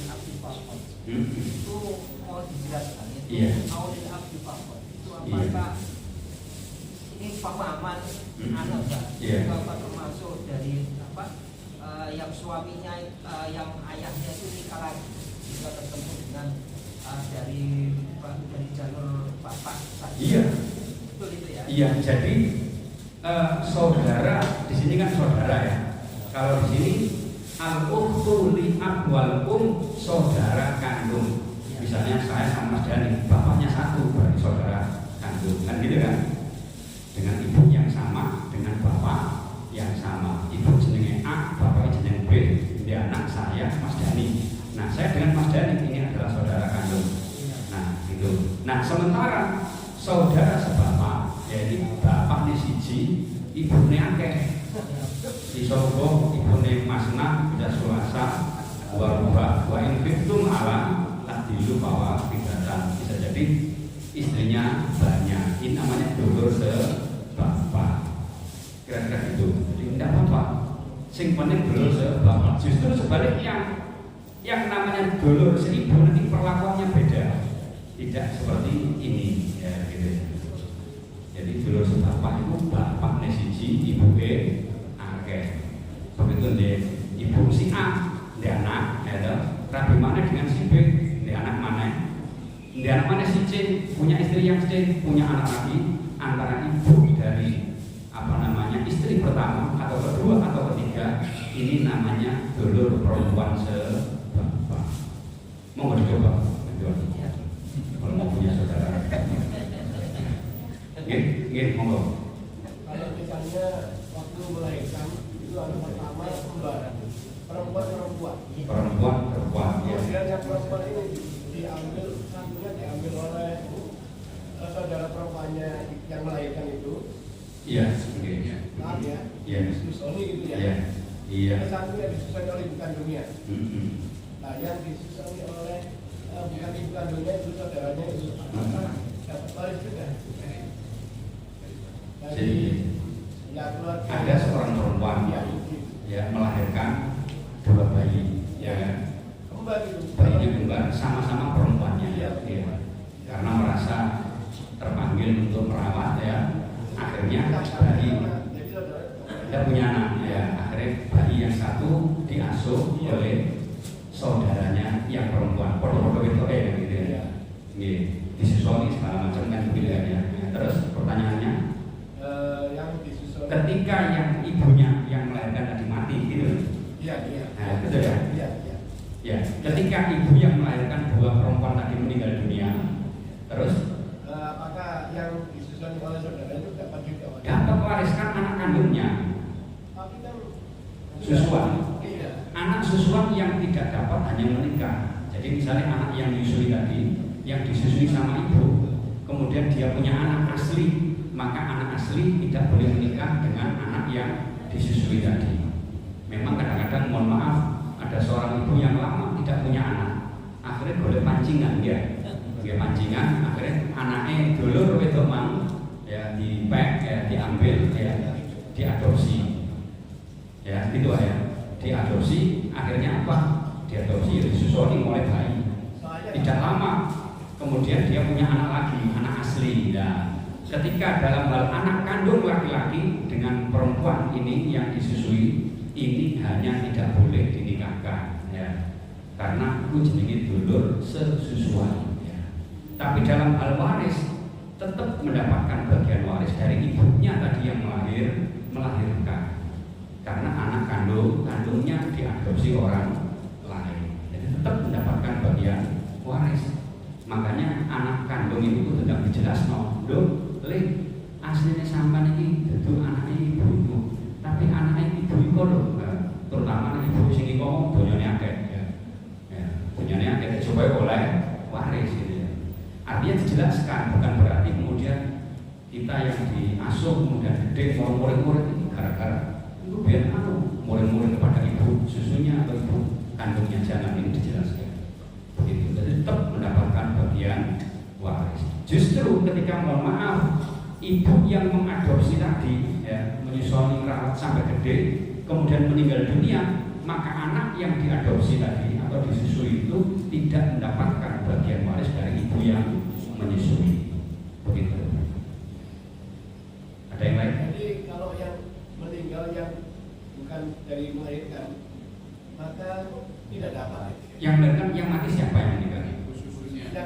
abdi faqat. Itu mau dijelaskan itu awil abdi faqat. Itu apakah ini pemahaman anak Pak? Bapak termasuk dari yang suaminya yang ayahnya itu nikah lagi juga ketemu dengan dari jalur bapak tadi. Iya. Betul itu ya? Iya, jadi saudara di sini kan saudara ya. Kalau di sini al-ukhtu li ab wal saudara kandung. Misalnya saya sama Mas Dani, bapaknya satu, berarti saudara kandung. Kan gitu kan? Dengan ibu yang sama, dengan bapak yang sama. Ibu jenenge A, bapak jenenge B. Dia anak saya, Mas Dani. Nah, saya dengan Mas Dani ini adalah saudara kandung. Nah, gitu. Nah, sementara saudara sebapak, yaitu bapak di siji, ibu akeh. Di Sogo, ibu Masna, bisa Sulasa, Warubah, wa infektum ala tadilu bahwa tidak bisa jadi istrinya banyak. Ini namanya dulur sebapak. Kira-kira gitu. Jadi tidak apa-apa. Sing penting dulur sebapak. Justru sebaliknya, Yang namanya dulur seibu nanti perlakuannya beda, tidak seperti ini ya gitu. Jadi dulur sebapak itu bapaknya siji, ibu akeh. Begitu deh, ibu si A, dia anak, ya rabi mana dengan si B, dia anak mana? Dia anak mana si C, punya istri yang C, punya anak lagi. Antara ibu dari istri pertama atau kedua atau ketiga, ini namanya dulur perempuan sebapak. Mau dicoba? Kalau mau punya saudara. Gini, monggo. Kalau misalnya waktu melahirkan itu anak pertama kembar, perempuan. Ya. Kemudian yang perempuan ini diambil, satunya diambil oleh saudara perempuannya yang melahirkan itu. Iya, Maaf ya. Iya. Disusoni gitu ya. Iya. Yang satunya disusoni oleh ibu kandungnya. Nah, yang disusoni oleh bukan ibu kandungnya itu saudaranya itu dapat waris juga. Jadi ada seorang perempuan ya melahirkan dua bayi, ya kan? Bayinya kembar, sama-sama perempuannya, ya. Karena merasa terpanggil untuk merawat, ya. Akhirnya bayi tidak punya anak, ya. Akhirnya bayi yang satu diasuh oleh saudaranya yang perempuan, podo-podo itu gitu ya. Disusoni segala macam kan pilihannya. Terus pertanyaannya, ketika yang ibunya yang melahirkan tadi mati, gitu. Iya. Nah, betul ya? Iya. Ya, ketika ibu yang melahirkan dua perempuan tadi meninggal dunia, terus apakah yang disusuni oleh saudara itu dapat juga? Dapat wariskan anak kandungnya. Tapi kan susuan. Iya. Anak susuan yang tidak dapat hanya menikah. Jadi misalnya anak yang disusui tadi, yang disusui sama ibu, kemudian dia punya anak asli, maka anak asli tidak boleh menikah dengan anak yang disusui tadi. Memang kadang-kadang mohon maaf, ada seorang ibu yang lama tidak punya anak, akhirnya boleh pancingan ya. Dia pancingan, akhirnya anaknya dulur wedok mang ya dipek, ya diambil, ya diadopsi. Ya, gitu ya. Diadopsi, akhirnya apa? Diadopsi disusoni oleh bayi. Tidak lama kemudian dia punya anak lagi, anak asli. Nah, ketika dalam hal anak kandung laki-laki dengan perempuan ini yang disusui, ini hanya tidak boleh dinikahkan, ya, karena itu jenenge dulur sesusuan. Ya. Tapi dalam hal waris tetap mendapatkan bagian waris dari ibunya tadi yang melahirkan, karena anak kandungnya diadopsi orang lain, jadi tetap mendapatkan bagian waris. Makanya anak kandung itu tidak dijelaskan, leh aslinya sampai ini itu anaknya ibu, tapi anaknya ibu itu loh, terutama anak ibu sini ngomong dunyanya akeh, ya, dunyanya akeh supaya oleh waris gitu ya. Artinya dijelaskan, bukan berarti kemudian kita yang diasuh kemudian gede mau murid-murid ini gara-gara itu biar murid-murid kepada ibu susunya atau ibu kandungnya, jangan, ini dijelaskan. Begitu, jadi tetap mendapatkan bagian waris. Justru ketika mohon maaf ibu yang mengadopsi tadi, ya, menyusui rawat sampai gede, kemudian meninggal dunia, maka anak yang diadopsi tadi atau disusui itu tidak mendapatkan bagian waris dari ibu yang menyusui. Begitu. Ada yang lain? Jadi kalau yang meninggal yang bukan dari melahirkan, maka tidak dapat. Yang melahirkan, yang mati siapa yang meninggal?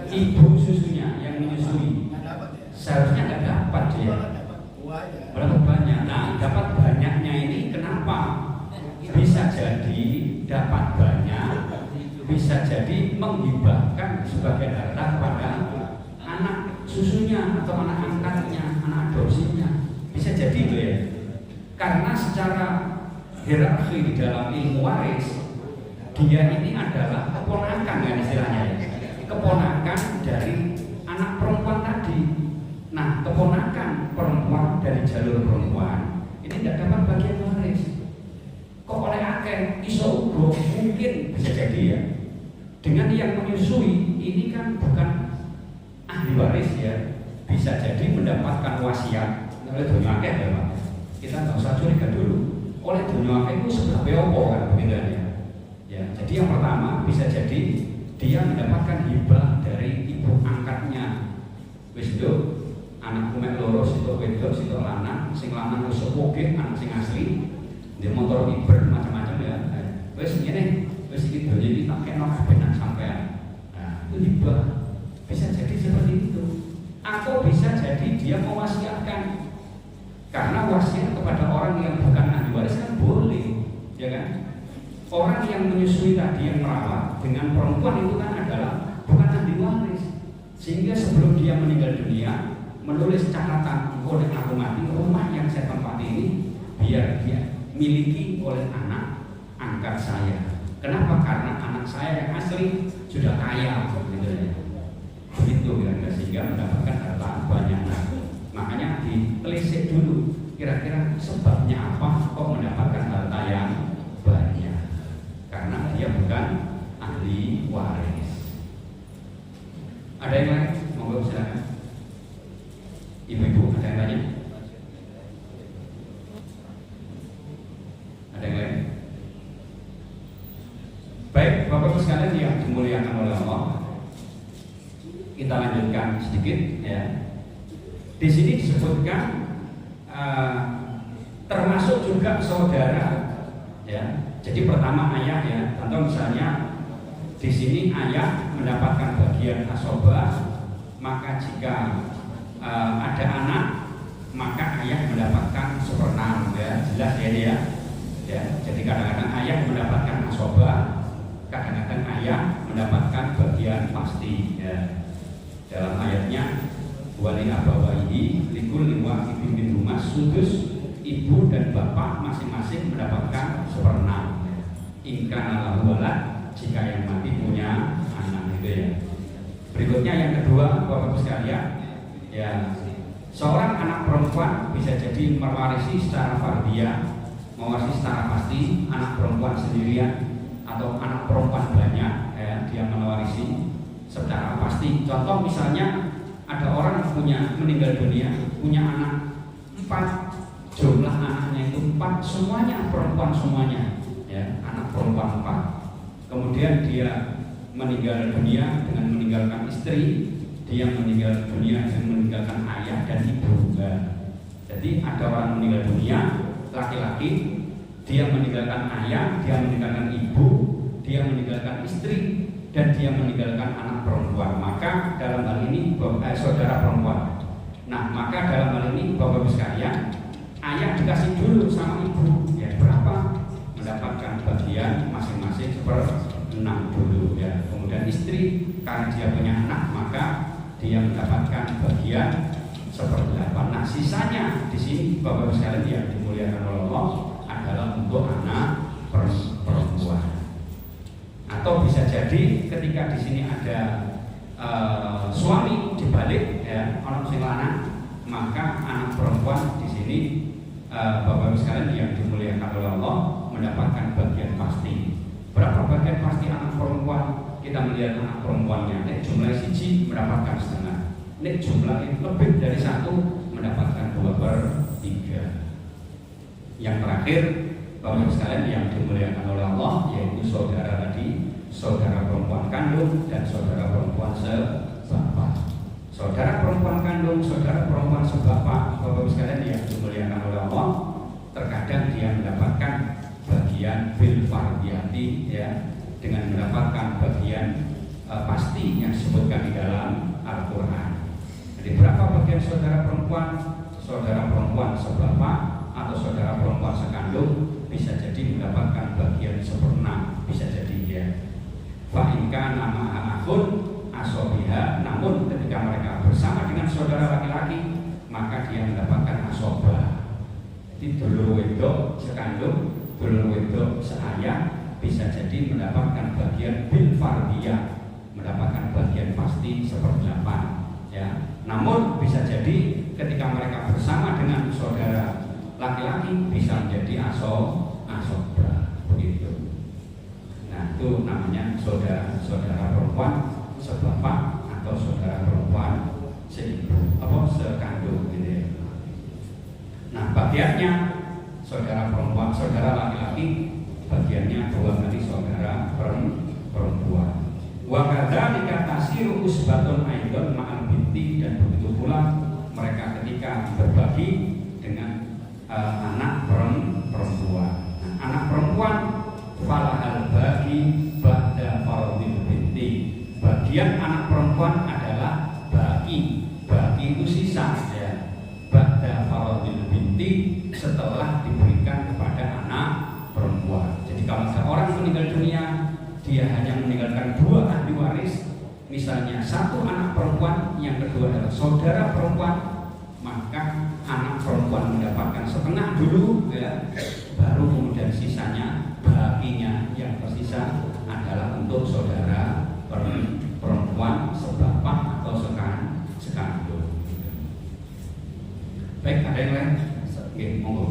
Ibu susunya yang menyusui. Nggak dapat ya? Seharusnya nggak dapat dia. Dapat buahnya. Berapa banyak? Nah, dapat banyaknya ini kenapa? Bisa jadi dapat banyak, bisa jadi menghibahkan sebagai harta pada anak susunya atau anak angkatnya, anak adopsinya. Bisa jadi itu ya. Karena secara hierarki di dalam ilmu waris, dia ini adalah keponakan kan istilahnya ya. Keponakan dari anak perempuan tadi. Nah, keponakan perempuan dari jalur perempuan ini tidak dapat bagian waris. Kok oleh akeh iso ugo mungkin bisa jadi ya. Dengan yang menyusui ini kan bukan ahli waris ya, bisa jadi mendapatkan wasiat oleh dunia akeh ya Pak. Kita nggak usah curiga dulu. Oleh dunia akeh itu sebab apa kan begitu ya. Ya, jadi yang pertama bisa jadi dia mendapatkan hibah dari ibu angkatnya. Wis nduk, anakku mek loro sitok wedok sitok lanang, sing lanang wis oke, anak sing asli, dia motor Iber macam-macam ya. Wis ngene, wis iki donya iki tak kena kabeh nang sampean. Nah, itu hibah. Bisa jadi seperti itu. Atau bisa jadi dia mewasiatkan. Karena wasiat kepada orang yang bukan ahli waris kan boleh, ya kan? Orang yang menyusui tadi yang merawat dengan perempuan itu kan adalah bukan ahli waris. Sehingga sebelum dia meninggal dunia menulis catatan, oleh aku mati rumah yang saya tempati ini biar dia miliki oleh anak angkat saya. Kenapa? Karena anak saya yang asli sudah kaya, gitu ya. Begitu kira-kira, sehingga mendapatkan harta banyak. Makanya ditelisik dulu kira-kira sebabnya apa kok mendapatkan harta yang banyak. Karena dia bukan ahli waris. Ada yang lain? Monggo silakan. Ibu-ibu ada yang tanya? Ada yang lain? Baik, Bapak-Ibu sekalian yang dimuliakan oleh Allah, kita lanjutkan sedikit ya. Di sini disebutkan termasuk juga saudara ya. Jadi pertama ayah ya, contoh misalnya di sini ayah mendapatkan bagian asobah, maka jika ada anak maka ayah mendapatkan 1/6 ya, jelas ya dia. Ya, jadi kadang-kadang ayah mendapatkan asobah, kadang-kadang ayah mendapatkan bagian pasti ya. Dalam ayatnya wali abawaihi likul wahidin minhuma sudus, ibu dan bapak masing-masing mendapatkan 1/6. Ingkana lahu walad, jika yang mati punya anak, itu ya. Berikutnya yang kedua, Bapak-Ibu sekalian, ya, seorang anak perempuan bisa jadi mewarisi secara fardiyah, mewarisi secara pasti anak perempuan sendirian atau anak perempuan banyak ya, dia mewarisi secara pasti. Contoh misalnya ada orang yang meninggal dunia, punya anak 4, jumlah anaknya itu 4, semuanya perempuan semuanya ya, anak perempuan 4. Kemudian dia meninggal dunia dengan meninggalkan istri, dia meninggal dunia dengan meninggalkan ayah dan ibu ya. Jadi ada orang meninggal dunia laki-laki, dia meninggalkan ayah, dia meninggalkan ibu, dia meninggalkan istri, dan dia meninggalkan anak perempuan. Maka dalam hal ini saudara perempuan. Nah, maka dalam hal ini Bapak-Ibu sekalian, ayah dikasih dulu sama ibu ya, berapa? Mendapatkan bagian masing-masing 1/6 dulu ya. Kemudian istri karena dia punya anak maka dia mendapatkan bagian 1/8. Nah, sisanya di sini Bapak-Ibu sekalian yang dimuliakan oleh Allah adalah untuk anak perempuan. Atau bisa jadi ketika di sini ada suami dibalik ya, orang sing lanang, maka anak perempuan di sini Bapak-Ibu sekalian yang dimuliakan oleh Allah mendapatkan bagian pasti. Berapa bagian pasti anak perempuan? Kita melihat anak perempuannya, nek jumlah siji mendapatkan 1/2, nek jumlah lebih dari 1 mendapatkan 2/3. Yang terakhir Bapak-Ibu sekalian yang dimuliakan oleh Allah, yaitu saudara tadi, saudara perempuan kandung dan saudara perempuan sebapak. Saudara perempuan kandung, saudara perempuan sebapak, Bapak-Ibu sekalian yang dimuliakan oleh Allah, terkadang dia mendapatkan bagian bil fardiyati ya, dengan mendapatkan bagian pasti yang disebutkan di dalam Al-Quran. Jadi berapa bagian saudara perempuan? Saudara perempuan sebapak atau saudara perempuan sekandung bisa jadi mendapatkan bagian 1/6, bisa jadi ya. Fa'inka nama akun asobiha, namun ketika mereka bersama dengan saudara laki-laki maka dia mendapatkan asobah. Jadi dulur wedok sekandung, dulur wedok seayah bisa jadi mendapatkan bagian bil fardiyah, mendapatkan bagian pasti 1/8 ya. Namun bisa jadi ketika mereka bersama dengan saudara laki-laki bisa menjadi asobah begitu. Nah, itu namanya saudara perempuan sebapak atau saudara perempuan seibu atau sekandung gitu ya. Nah, bagiannya saudara perempuan, saudara laki-laki bagiannya 2 kali saudara usbatun aidon ma'al binti, dan begitu pula mereka ketika berbagi dengan anak perempuan. Nah, anak perempuan falahal bagi ba'da fardil binti. Bagian anak perempuan adalah bagi itu sisa ya. Ba'da fardil binti, setelah diberikan kepada anak perempuan. Jadi kalau ada orang meninggal dunia, dia hanya meninggalkan 2 ahli waris, misalnya 1 anak perempuan, yang kedua adalah saudara perempuan, maka anak perempuan mendapatkan setengah dulu ya, baru kemudian sisanya baginya yang tersisa adalah untuk saudara perempuan sebapak atau sekandung. Baik, ada yang lain? Oke, monggo.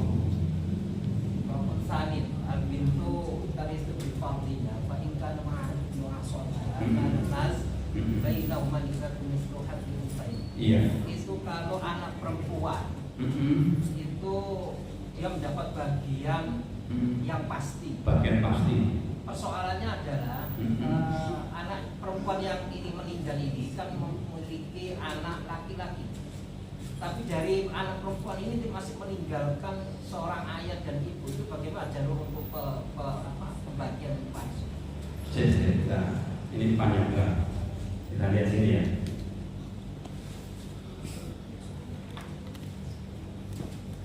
Sanid al-bintu tarisu bil fardiyah fa in kana ma'a nu'asana nas bainahum malikatun mislu hadil usaid. Iya. Itu kalau anak perempuan itu dia mendapat bagian yang pasti. Bagian pasti. Persoalannya adalah anak perempuan yang ini meninggal ini kan memiliki anak laki-laki. Tapi dari anak perempuan ini masih meninggalkan seorang ayah dan ibu, itu bagaimana jalur untuk pembagian waris? Ini panjang. Kita lihat sini ya.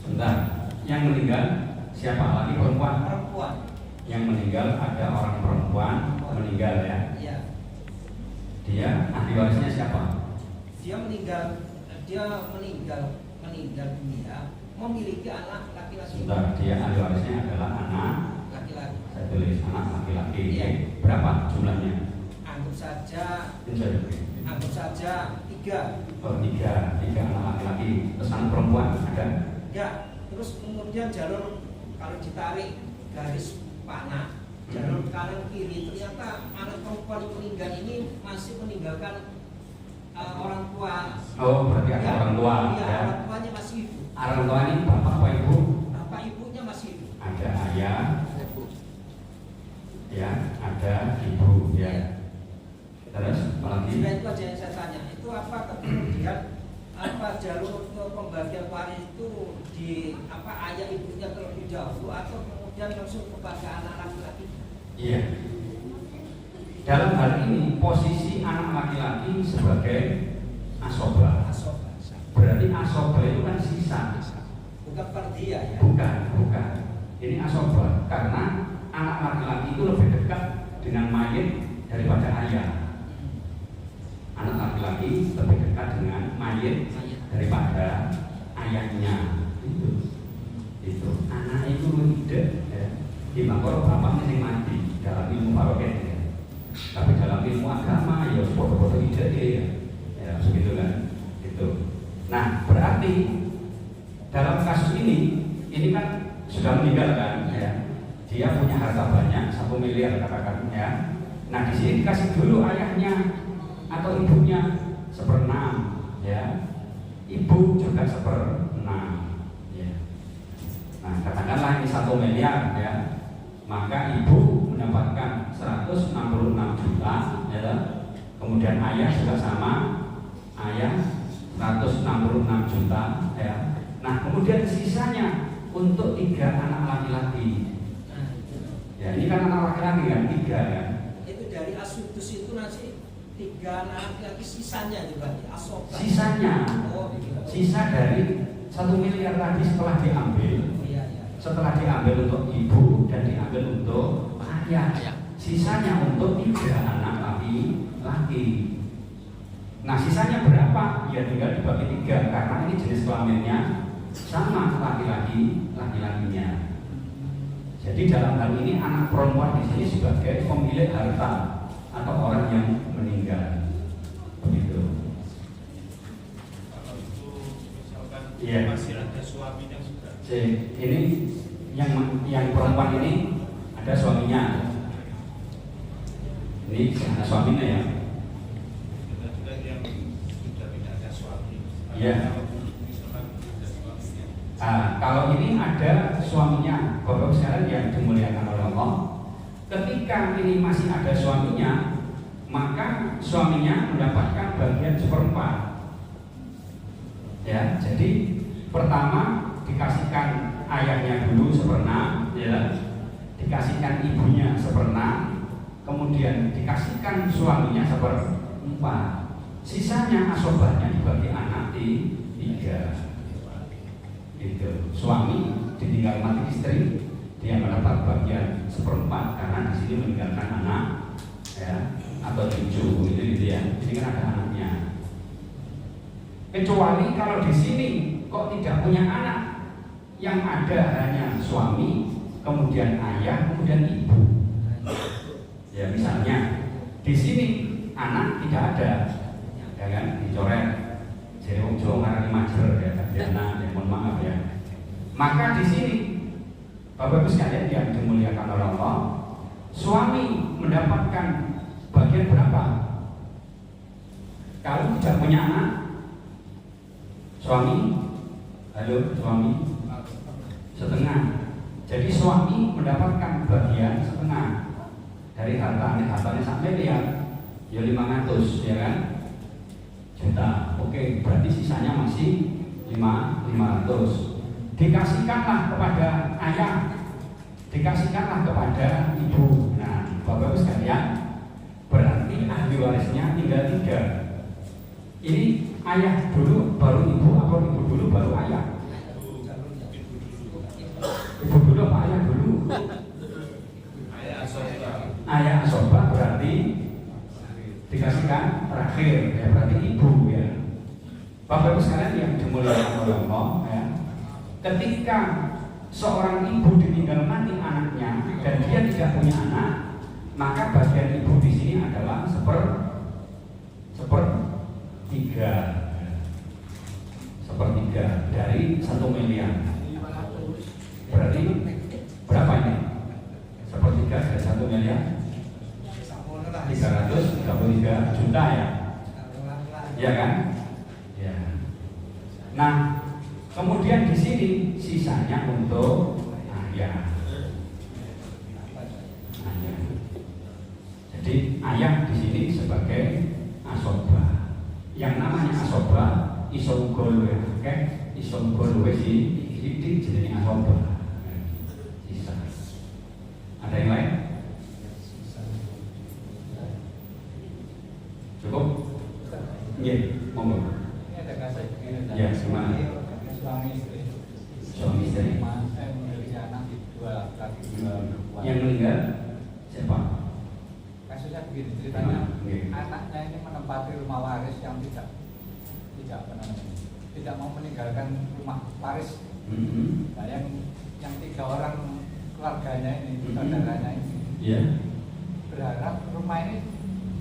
Sebentar. Yang meninggal siapa? Laki perempuan? Perempuan. Yang meninggal ada orang perempuan meninggal ya. Iya. Dia ahli warisnya siapa? Dia meninggal dunia memiliki anak laki-laki. Sebentar, dia ahli warisnya adalah anak laki-laki. Saya tulis anak laki-laki. Iya. Berapa jumlahnya? Anggap saja 3. Oh, 3 anak laki-laki. Terus anak perempuan ada? Ya. Terus kemudian jalur kalau ditarik garis panah jalur kanan kiri, ternyata anak perempuan yang meninggal ini masih meninggalkan orang tua. Oh, berarti ada orang tua. Iya, ya. orang tuanya masih hidup. Orang tua ini bapak apa ibu? Bapak ibunya masih hidup. Ada ayah, ya, ada ibu, ya. Terus apalagi? Nah, itu aja yang saya tanya. Itu apa kemudian jalur untuk pembagian waris itu di ayah ibunya terlebih dahulu atau kemudian langsung kepada anak laki-laki? Iya. Dalam hal ini posisi anak laki-laki sebagai asoba. Berarti asoba itu kan sisa. Bukan fardiyah ya? Bukan. Ini asoba karena anak laki-laki itu lebih dekat dengan mayit daripada ayah. Anak laki-laki lebih dekat dengan mayit daripada ayahnya. Itu anak itu hidup ya. Di makor bapaknya yang mati dalam ilmu paroket ya. Tapi dalam ilmu agama ya foto-foto hidup ya begitu kan. Itu. Nah berarti dalam kasus ini kan sudah meninggal kan ya. Dia punya harta banyak 1 miliar katakan ya. Nah di sini dikasih dulu ayahnya atau ibunya 1/6 ya. Ibu juga 1/6 ya. Nah katakanlah ini 1 miliar ya. Maka ibu mendapatkan 166 juta ya. Kemudian ayah juga sama, ayah 166 juta ya. Nah kemudian sisanya untuk 3 anak laki-laki ya. Ini kan anak laki-laki kan 3 kan. Itu dari asudus itu nanti 3 anak laki-laki sisanya juga asoba. Sisanya sisa dari 1 miliar tadi setelah diambil. Setelah diambil untuk ibu dan diambil untuk ayah, sisanya untuk 3 anak laki-laki. Nah sisanya berapa? Ya tinggal dibagi 3 karena ini jenis kelaminnya sama laki-lakinya. Jadi dalam hal ini anak perempuan di sini sebagai pemilik harta atau orang yang meninggal. Begitu. Kalau itu misalkan masih ada suaminya sudah. Ini yang perempuan ini ada suaminya. Ini ada suaminya ya. Ada juga yang sudah tidak ada suami. Iya. Kalau ini ada suaminya, Bapak sekalian yang dimuliakan oleh Allah, ketika ini masih ada suaminya, maka suaminya mendapatkan bagian 1/4. Ya, jadi pertama dikasihkan ayahnya dulu 1/6, ya, dikasihkan ibunya 1/6, kemudian dikasihkan suaminya 1/4. Sisanya asobahnya dibagi anak 3. Gitu. Suami ditinggal mati istri, dia mendapat bagian 1/4 karena di sini meninggalkan anak, ya, atau cucu, gitu ya. Jadi kan ada anaknya. Kecuali kalau di sini kok tidak punya anak, yang ada hanya suami, kemudian ayah, kemudian ibu. Ya misalnya di sini anak tidak ada, ya kan, dicoret. Jadi wong Jawa ngarani majer ya, anak, ya mohon maaf ya. Maka di sini Bapak Ibu sekalian yang dimuliakan oleh Allah, suami mendapatkan bagian berapa? Kalau tidak punya anak, suami, halo suami, setengah. Jadi suami mendapatkan bagian setengah dari hartanya sampai lihat ya 500, ya kan, juta. Oke, berarti sisanya masih 500. Dikasihkanlah kepada ayah, dikasihkanlah kepada ibu. Nah, Bapak Ibu sekalian, berarti ahli warisnya tinggal 3. Ini ayah dulu baru ibu atau ibu dulu baru ayah? Ibu dulu apa ayah dulu? Ayah asobah berarti dikasihkan terakhir, ya berarti ibu, ya. Bapak Ibu sekalian yang dimuliakan oleh Allah, ya. Ketika seorang ibu ditinggal mati anaknya dan dia tidak punya anak, maka bagian ibu di sini adalah 1/3 dari 1 miliar. Berarti berapa ini? 1/3 dari 1 miliar? 333 juta, ya. Ya kan? Ya. Nah, kemudian di sini sisanya untuk ayah. Jadi ayah di sini sebagai asobah. Yang namanya asobah iso uga luwih akeh, iso uga luwih sithik jenenge asobah. Sisa. Ada yang lain? Cukup? Nggih, monggo. Ini ada kasus begini. Ya, gimana? Suami istri. Suami istri. Saya memiliki anak 2 laki 2 perempuan. Yang meninggal siapa? Kasusnya begini ceritanya. Oke. Anaknya ini menempati rumah waris yang tidak mau meninggalkan rumah waris. Nah, yang 3 orang keluarganya ini, saudaranya ini, berharap rumah ini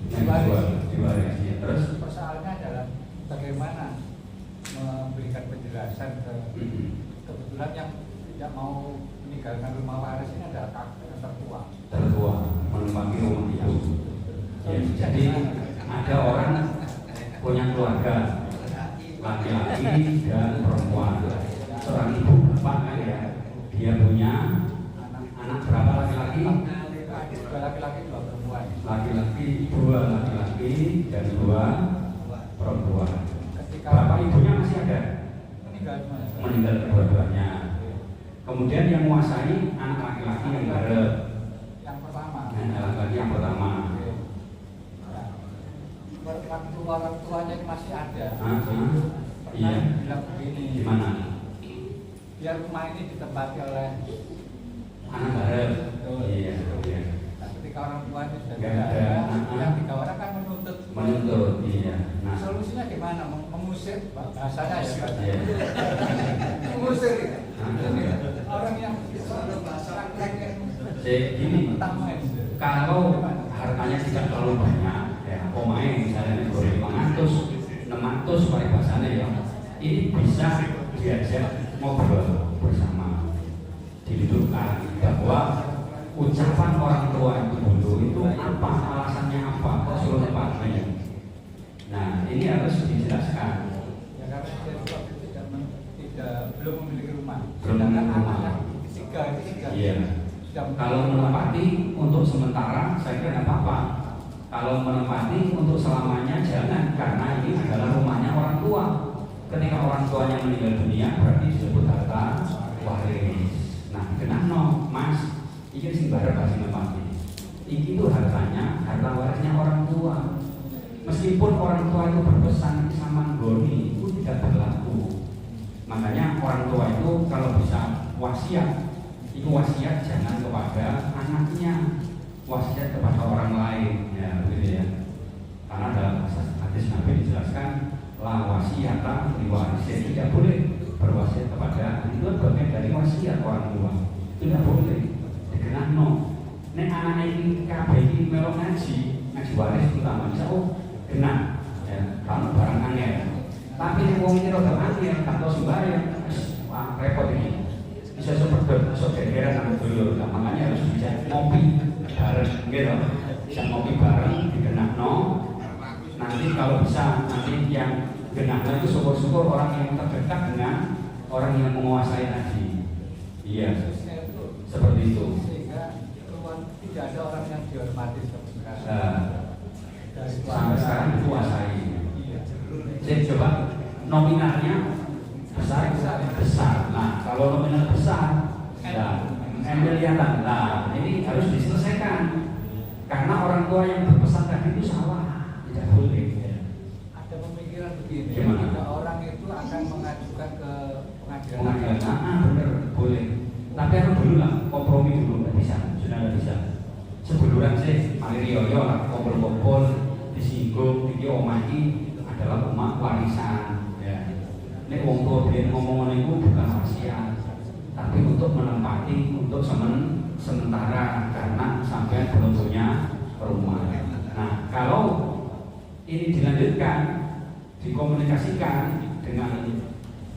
diwaris. Terus persoalannya adalah bagaimana memberikan penjelasan kebetulan yang tidak mau meninggalkan rumah waris ini adalah kakek tertua menempati rumah itu. Ya, jadi ada orang punya keluarga laki-laki dan perempuan. Seorang ibu bapak kan ya, dia punya anak berapa laki-laki? 2 laki-laki 2 perempuan. Laki-laki 2 laki-laki dan 2 perempuan. Ketika Bapak ibunya masih ada? Meninggal kedua-duanya. Kemudian yang menguasai anak laki-laki yang bareng. Yang pertama. Anak laki-laki yang pertama. Orang tuanya masih ada. Iya. Bilang begini. Gimana? Biar rumah ini ditempati oleh anak bareng. Iya. Nah, ketika orang tua itu sudah Nggak tidak ada. ada, yang 3 orang kan menuntut. Iya. Nah, solusinya gimana? Mengusir, bahasanya ya Pak. Iya. Mengusir ya. Orang yang gini, pertama itu. kalau hartanya tidak terlalu banyak, ya, pemain misalnya 500, 600 paribasanya ya, ini bisa diajak ngobrol bersama, didudukkan bahwa ucapan orang tua itu dulu itu apa, alasannya apa, kok suruh tempatnya. Nah, ini harus dijelaskan. Ya karena dia belum memiliki rumah. Belum memiliki rumah. Anaknya 3 Iya. Kalau menempati untuk sementara, saya kira tidak apa-apa. Kalau menempati untuk selamanya jangan, karena ini adalah rumahnya orang tua. Ketika orang tuanya meninggal dunia berarti disebut harta waris. Nah, kenapa Mas? Ini sing bareng kasih menempati. Ini itu harta warisnya orang tua. Meskipun orang tua itu berpesan sama Goni itu tidak berlaku. Makanya orang tua itu kalau bisa wasiat, itu wasiat jangan kepada anaknya, wasiat kepada orang lain, ya begitu ya. Karena dalam hadis Nabi dijelaskan la wasiata li warisin, tidak boleh berwasiat kepada, itu bagian dari wasiat orang tua, tidak boleh dikenal. Nek anak ini kabeh iki melok ngaji waris utama bisa genah ya, kalau barang angel. Tapi wong iki rada angel, gak tau sembahyang, wah repot ini. Bisa seperti gegeran sama dulur, makanya harus bisa ngopi bareng gitu. Bisa ngopi bareng digenahno. Nanti kalau bisa nanti yang genahno itu syukur-syukur orang yang terdekat dengan orang yang menguasai tadi. Iya, seperti itu. Tidak ada orang yang dihormati sampai sekarang dikuasai. Saya coba nominalnya besar. Nah, kalau nominal besar, ya miliaran. Nah, ini harus diselesaikan karena orang tua yang berpesan tadi itu salah, tidak boleh. Ada pemikiran begini, gimana? Orang itu akan mengajukan ke pengadilan. Benar, boleh. Tapi harus dulu lah, kompromi dulu, nggak bisa, sudah nggak bisa. Seduluran sih, mari yoyo lah, kumpul-kumpul, disinggung, iki omah iki adalah rumah warisan. Ya. Nek wong tua biyen ngomong itu bukan wasiat, tapi untuk menempati, untuk sementara karena sampai belum punya rumah. Nah, kalau ini dilanjutkan, dikomunikasikan dengan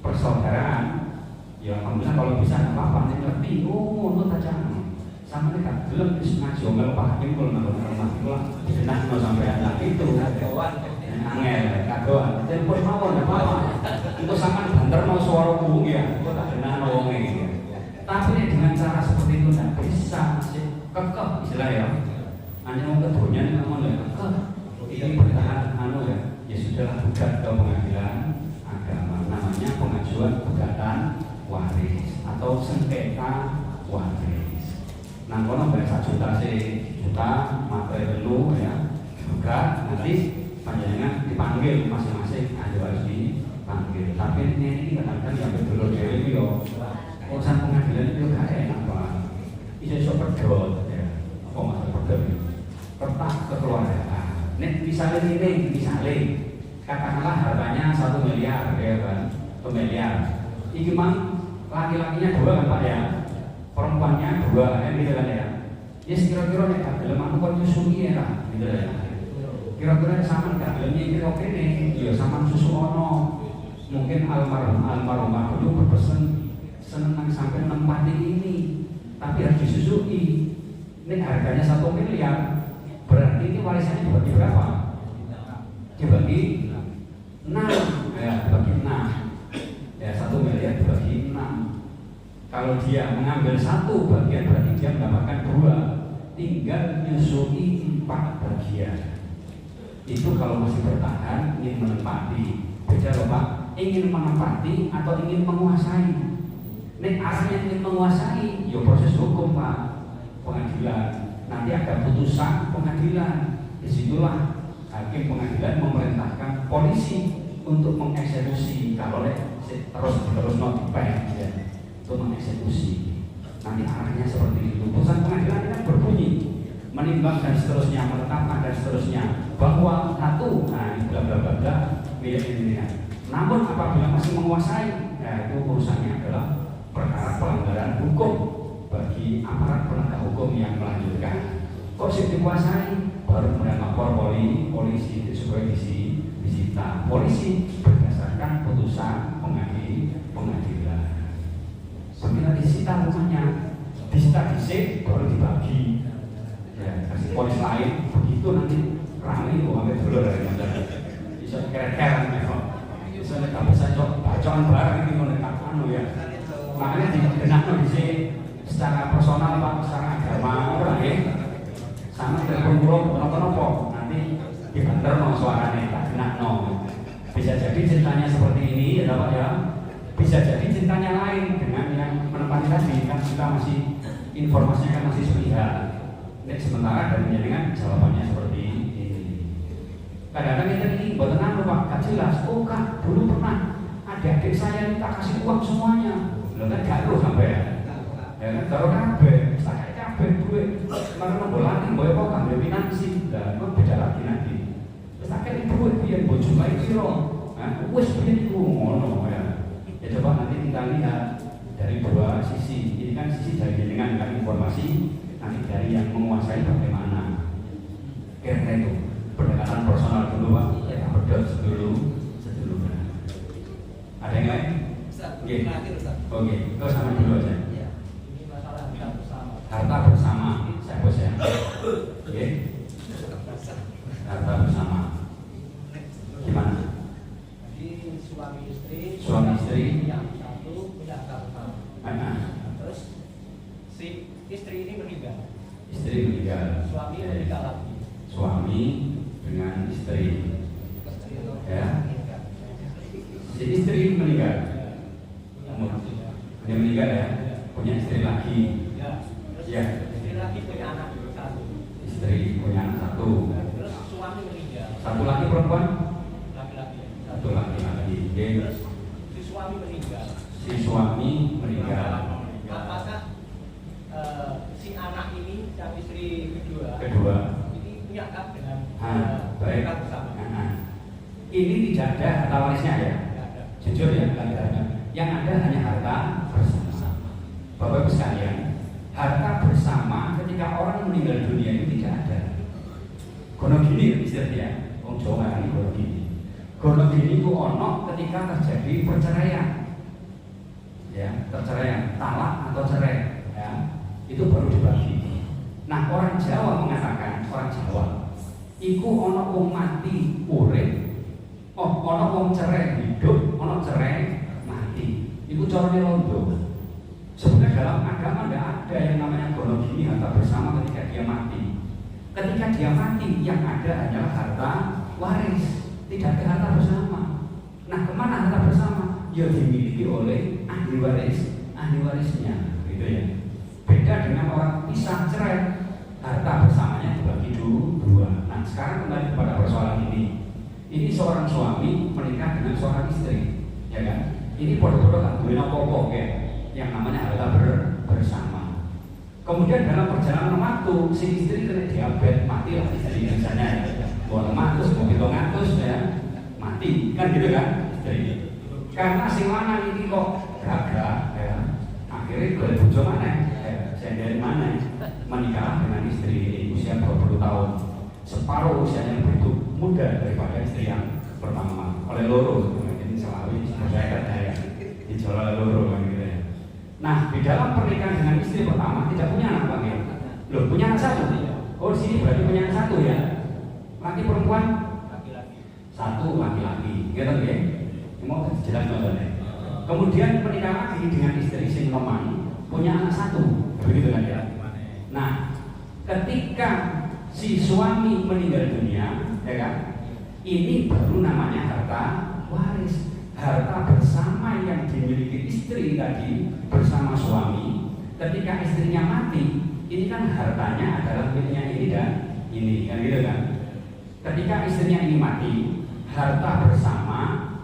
persaudaraan, ya alhamdulillah kalau bisa apa-apa, ngerti, menurut aja. Sama kita belum ngaji omel pakai kalau nggak rumah itu lah dikenal sampai anak itu angel kadoan dan pun mau nggak apa itu sama banter mau suara bung ya itu tak kenal ngomongnya tapi dengan cara seperti itu nggak bisa kekeh istilah ya hanya mau keduanya nih kamu nggak kekeh ini bertahan ya sudahlah gugat ke pengadilan agama namanya pengajuan gugatan waris atau sengketa waris. Nah, kalau bayar 1 juta materi dulu ya, juga nanti panjangnya dipanggil masing-masing, ada harus dipanggil. Tapi ini kadang-kadang yang betul dewi itu yo, urusan pengadilan itu gak enak pak. Bisa pedot ya, apa masalah pedot? Kertas kekeluargaan. Nih misalnya katakanlah harganya 1 miliar ya kan, 1 miliar. Ini memang laki-lakinya 2 kan pak ya? Perempuannya 2, gitu kan ya. Yes, kira-kira nek gak gelem aku kok nyusui ya, gitu ya. Kira-kira sama gak gelem iki oke nih, ya sama susu ono. Mungkin almarhumah dulu berpesan seneng sampai nempati ini, tapi harus disusui. Ini harganya 1 miliar, berarti ini warisannya dibagi berapa? Dibagi 6, ya dibagi 6. Ya 1 miliar dibagi 6. Kalau dia mengambil 1 bagian berarti dia mendapatkan 2, tinggal nyusui 4 bagian. Itu kalau masih bertahan ingin menempati. Beda loh Pak, ingin menempati atau ingin menguasai. Nek arahnya ingin menguasai, ya proses hukum Pak, pengadilan. Nanti ada putusan pengadilan. Disitulah hakim pengadilan memerintahkan polisi untuk mengeksekusi. Kalau terus notifikasi ya. Untuk mengeksekusi. Nanti arahnya seperti itu. Putusan pengadilan ini kan berbunyi menimbang dan seterusnya, menetapkan dan seterusnya bahwa satu, nah ini bla bla bla bla milik ini. Namun apabila masih menguasai, ya itu urusannya adalah perkara pelanggaran hukum bagi aparat penegak hukum yang melanjutkan. Kok sih dikuasai? Baru kemudian lapor polisi supaya disita. Polisi berdasarkan putusan pengadilan. Setelah disita rumahnya, disita disik baru dibagi. Ya, kasih polis lain, begitu nanti ramai itu sampai dulu dari mana. Bisa keren-keren ya. Bisa nggak bisa bacaan bareng ini menetapkan ya. Makanya dikenal disik secara personal Pak, secara agama orang ya. Sama telepon pulau kenapa-kenapa. nanti dibanter no suaranya, tak kena no. Bisa jadi cintanya seperti ini, ya Pak ya. Bisa jadi cintanya lain dengan yang menempati tadi, kan kita masih informasinya kan masih sepihak. Sementara dari dengan jawabannya seperti ini. Kadang-kadang kita ini buatan apa Pak, gak jelas. Oh Kak, dulu pernah adik-adik saya minta kasih uang semuanya. Lo kan gak tahu sampai ya. Ya kan taruh kabeh, saya kabeh duit. Karena bolani boy kok kabeh finansi, lah kok beda lagi nanti. Terus akhirnya duit piye bojo kae piro? Nah, wis piye iku ngono ya. Ya coba nanti kita lihat dari dua sisi. Ini kan sisi dari dengan informasi, nanti dari yang menguasai bagaimana. Kira-kira itu pendekatan personal dulu Pak. Kita bedot dulu. Ada yang lain? Oke, kau sama dulu aja. Ini masalah harta bersama. Harta bersama, saya bos ya. Oke. Harta bersama. Gimana? Jadi Suami istri yang satu punya harta bersama. Terus si istri ini meninggal. Istri meninggal. Suami meninggal lagi. Suami dengan istri. Ya. Si istri meninggal. Dia meninggal ya, punya istri lagi. Ya. Istri lagi punya anak satu. Istri punya anak satu. Terus suami meninggal. Satu lagi perempuan? Laki-laki. Satu laki-laki. Terus si suami meninggal. Si suami meninggal. Apakah si anak ini yang istri Kedua. ini punya hak dengan baik. harta bersama? Ini tidak ada harta warisnya ya. Tidak ada. Jujur ya, tidak ada. Yang ada hanya harta bersama. Bapak Ibu sekalian, harta bersama ketika orang meninggal dunia itu tidak ada. Gono gini istilahnya, Om Jawa ini gono gini. Gono gini itu ono ketika terjadi perceraian, ya perceraian, talak atau cerai, ya itu baru dibagi. Nah orang Jawa mengatakan, orang Jawa, iku ono wong mati urip, ono wong cerai hidup, ono cerai mati. Itu caranya londo. Sebenarnya dalam agama tidak ada yang namanya gono gini harta bersama ketika dia mati. Ketika dia mati, yang ada hanyalah harta waris, tidak ada harta bersama. Nah, kemana harta bersama? Ya dimiliki oleh ahli warisnya, gitu ya. Beda dengan orang pisah cerai, harta bersamanya dibagi dua. Nah, sekarang kembali kepada persoalan ini. Ini seorang suami menikah dengan seorang istri, ya kan? Ini bodoh-bodoh kan duit apa-apa ya, yang namanya harta bersama. Kemudian dalam perjalanan waktu si istri kena diabetes, mati lah istri misalnya. Buat matus, mau kita ngatus ya, mati kan gitu kan istri. Karena si lanang ini kok gagah ya, akhirnya boleh bojo mana? Saya dari mana? Menikah dengan istri ini usia 20 tahun, separuh usianya begitu muda daripada istri yang pertama. Oleh loro, ini selalu saya ya, dijual loro kan gitu ya. Nah, di dalam pernikahan dengan istri pertama tidak punya anak lagi. Loh, punya anak satu. Oh, di sini berarti punya anak satu ya. Laki perempuan? Laki-laki. Satu laki-laki. Gitu ya. Mau jelas maksudnya. Kemudian menikah lagi dengan istri sing nomor punya anak satu. Begitu kan ya. Nah, ketika si suami meninggal dunia, ya kan? Ini baru namanya harta waris. Harta bersama yang dimiliki istri tadi bersama suami, ketika istrinya mati, ini kan hartanya adalah miliknya ini dan ini, kan gitu kan? Ketika istrinya ini mati, harta bersama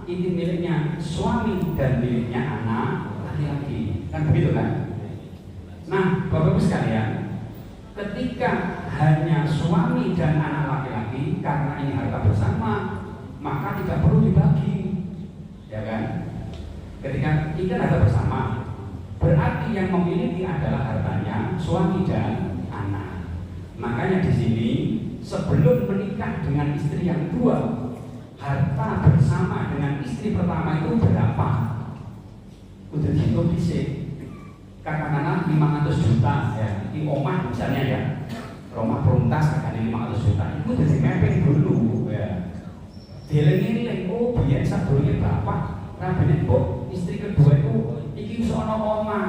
ini miliknya suami dan miliknya anak laki-laki, kan begitu kan? Nah, Bapak Ibu sekalian, ketika hanya suami dan anak laki-laki, karena ini harta bersama, maka tidak perlu dibagi. Ya kan? Ketika ikan harta bersama, berarti yang memiliki adalah hartanya suami dan anak. Makanya di sini sebelum menikah dengan istri yang kedua, harta bersama dengan istri pertama itu berapa? Udah dihitung disik. Katakanlah 500 juta ya. Di omah misalnya ya, rumah peruntas katakanlah 500 juta. Itu udah dimepeng dulu ya. Dieling-eling, oh biar sadurunge bapak rabene kok istri kedua itu iki sono omah.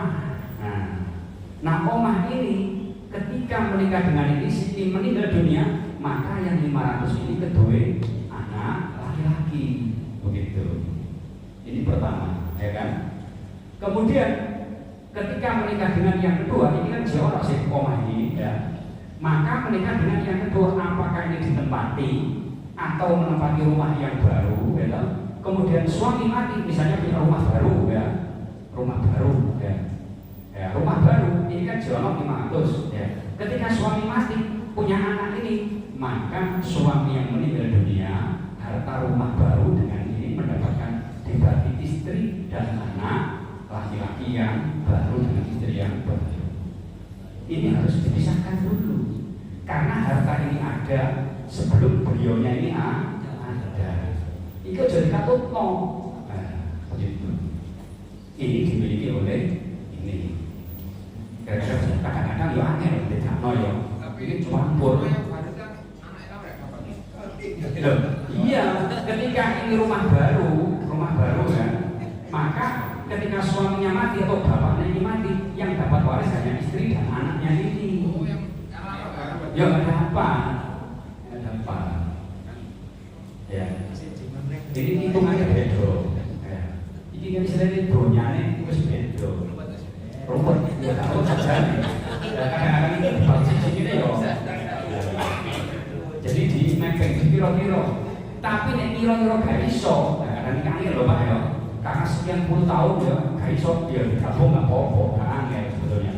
Nah omah ini ketika menikah dengan ini meninggal dunia, maka yang 500 500 ini kedua anak laki-laki, begitu. Ini pertama, ya kan? Kemudian ketika menikah dengan yang kedua, ini kan seorang si koma ini, ya. Maka menikah dengan yang kedua, apakah ini ditempati atau menempati rumah yang baru, ya? Kemudian suami mati, misalnya punya rumah baru, ya, rumah baru, ya. Ya, rumah baru ini kan jual 500, ya. Ketika suami mati punya anak ini, maka suami yang meninggal dunia harta rumah baru dengan ini mendapatkan dibagi istri dan anak laki-laki yang baru dengan istri yang baru. Ini harus dipisahkan dulu karena harta ini ada sebelum beliaunya ini ada. Itu jadi katut no. Begitu. Ini dimiliki oleh ini. Kadang-kadang ya aneh tidak no ya. Tapi ini cuma pur. Iya, ketika ini rumah baru kan, maka ketika suaminya mati atau bapaknya ini mati, yang dapat waris hanya istri dan anaknya ini. Ya nggak ada apa, ya. Jadi hitungannya beda. Ini kan istilahnya donyane wis beda. Rumput ya tahu saja. Kadang-kadang ini dibaca ini ya. Jadi di mapping di kira-kira. Tapi nek kira-kira gak iso, kadang-kadang ini lho Pak ya. Karena sekian puluh tahun ya gak iso ya digabung gak apa-apa, gak angel sebetulnya.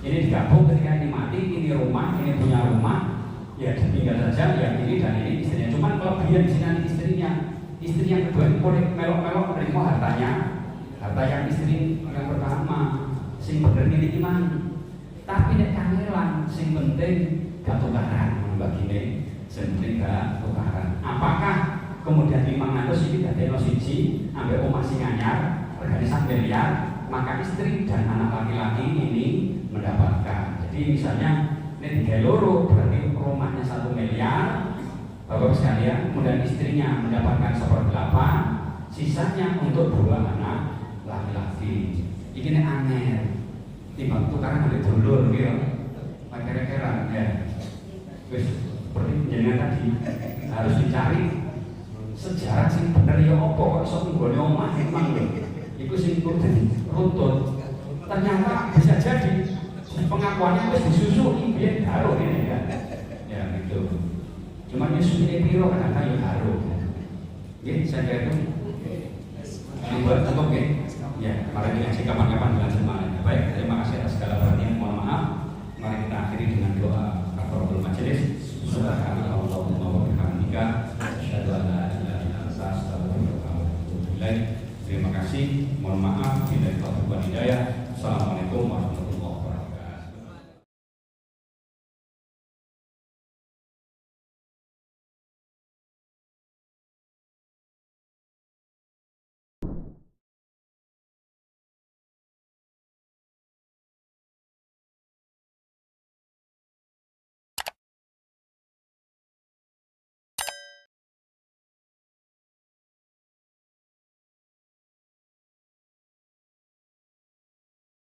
Ini digabung ketika ini mati, ini rumah, ini punya rumah, ya ditinggal saja ya ini dan ini istrinya. Cuman kelebihan di sini istrinya. Istri yang kedua ini boleh melok-melok menerima hartanya. Harta yang istri yang pertama sing bener miliki man. Tapi nek kangelan sing penting gak tukaran begini, sing penting gak tukaran. Apakah kemudian 500 ini dadekno siji ambek omah sing anyar regane 1 miliar, maka istri dan anak laki-laki ini mendapatkan. Jadi misalnya nek digawe loro berarti rumahnya 1 miliar. Bapak sekalian, kemudian istrinya mendapatkan 1/8, sisanya untuk 2 anak laki-laki. Ini aneh. Timbang tukaran oleh dulur gitu. Kira-kira ya. Wis seperti penjelasan tadi harus dicari sejarah sing bener ya apa kok iso nggone omah emang lho. Iku sing kudu runtut. Ternyata bisa jadi pengakuannya wis disusui biyen karo ini ya. Ya gitu. Cuma nyusui piro kadang-kadang ya karo. Nggih, saya kira itu. Ini buat cukup ya. Ya, mari ngaji kapan-kapan dengan semangat.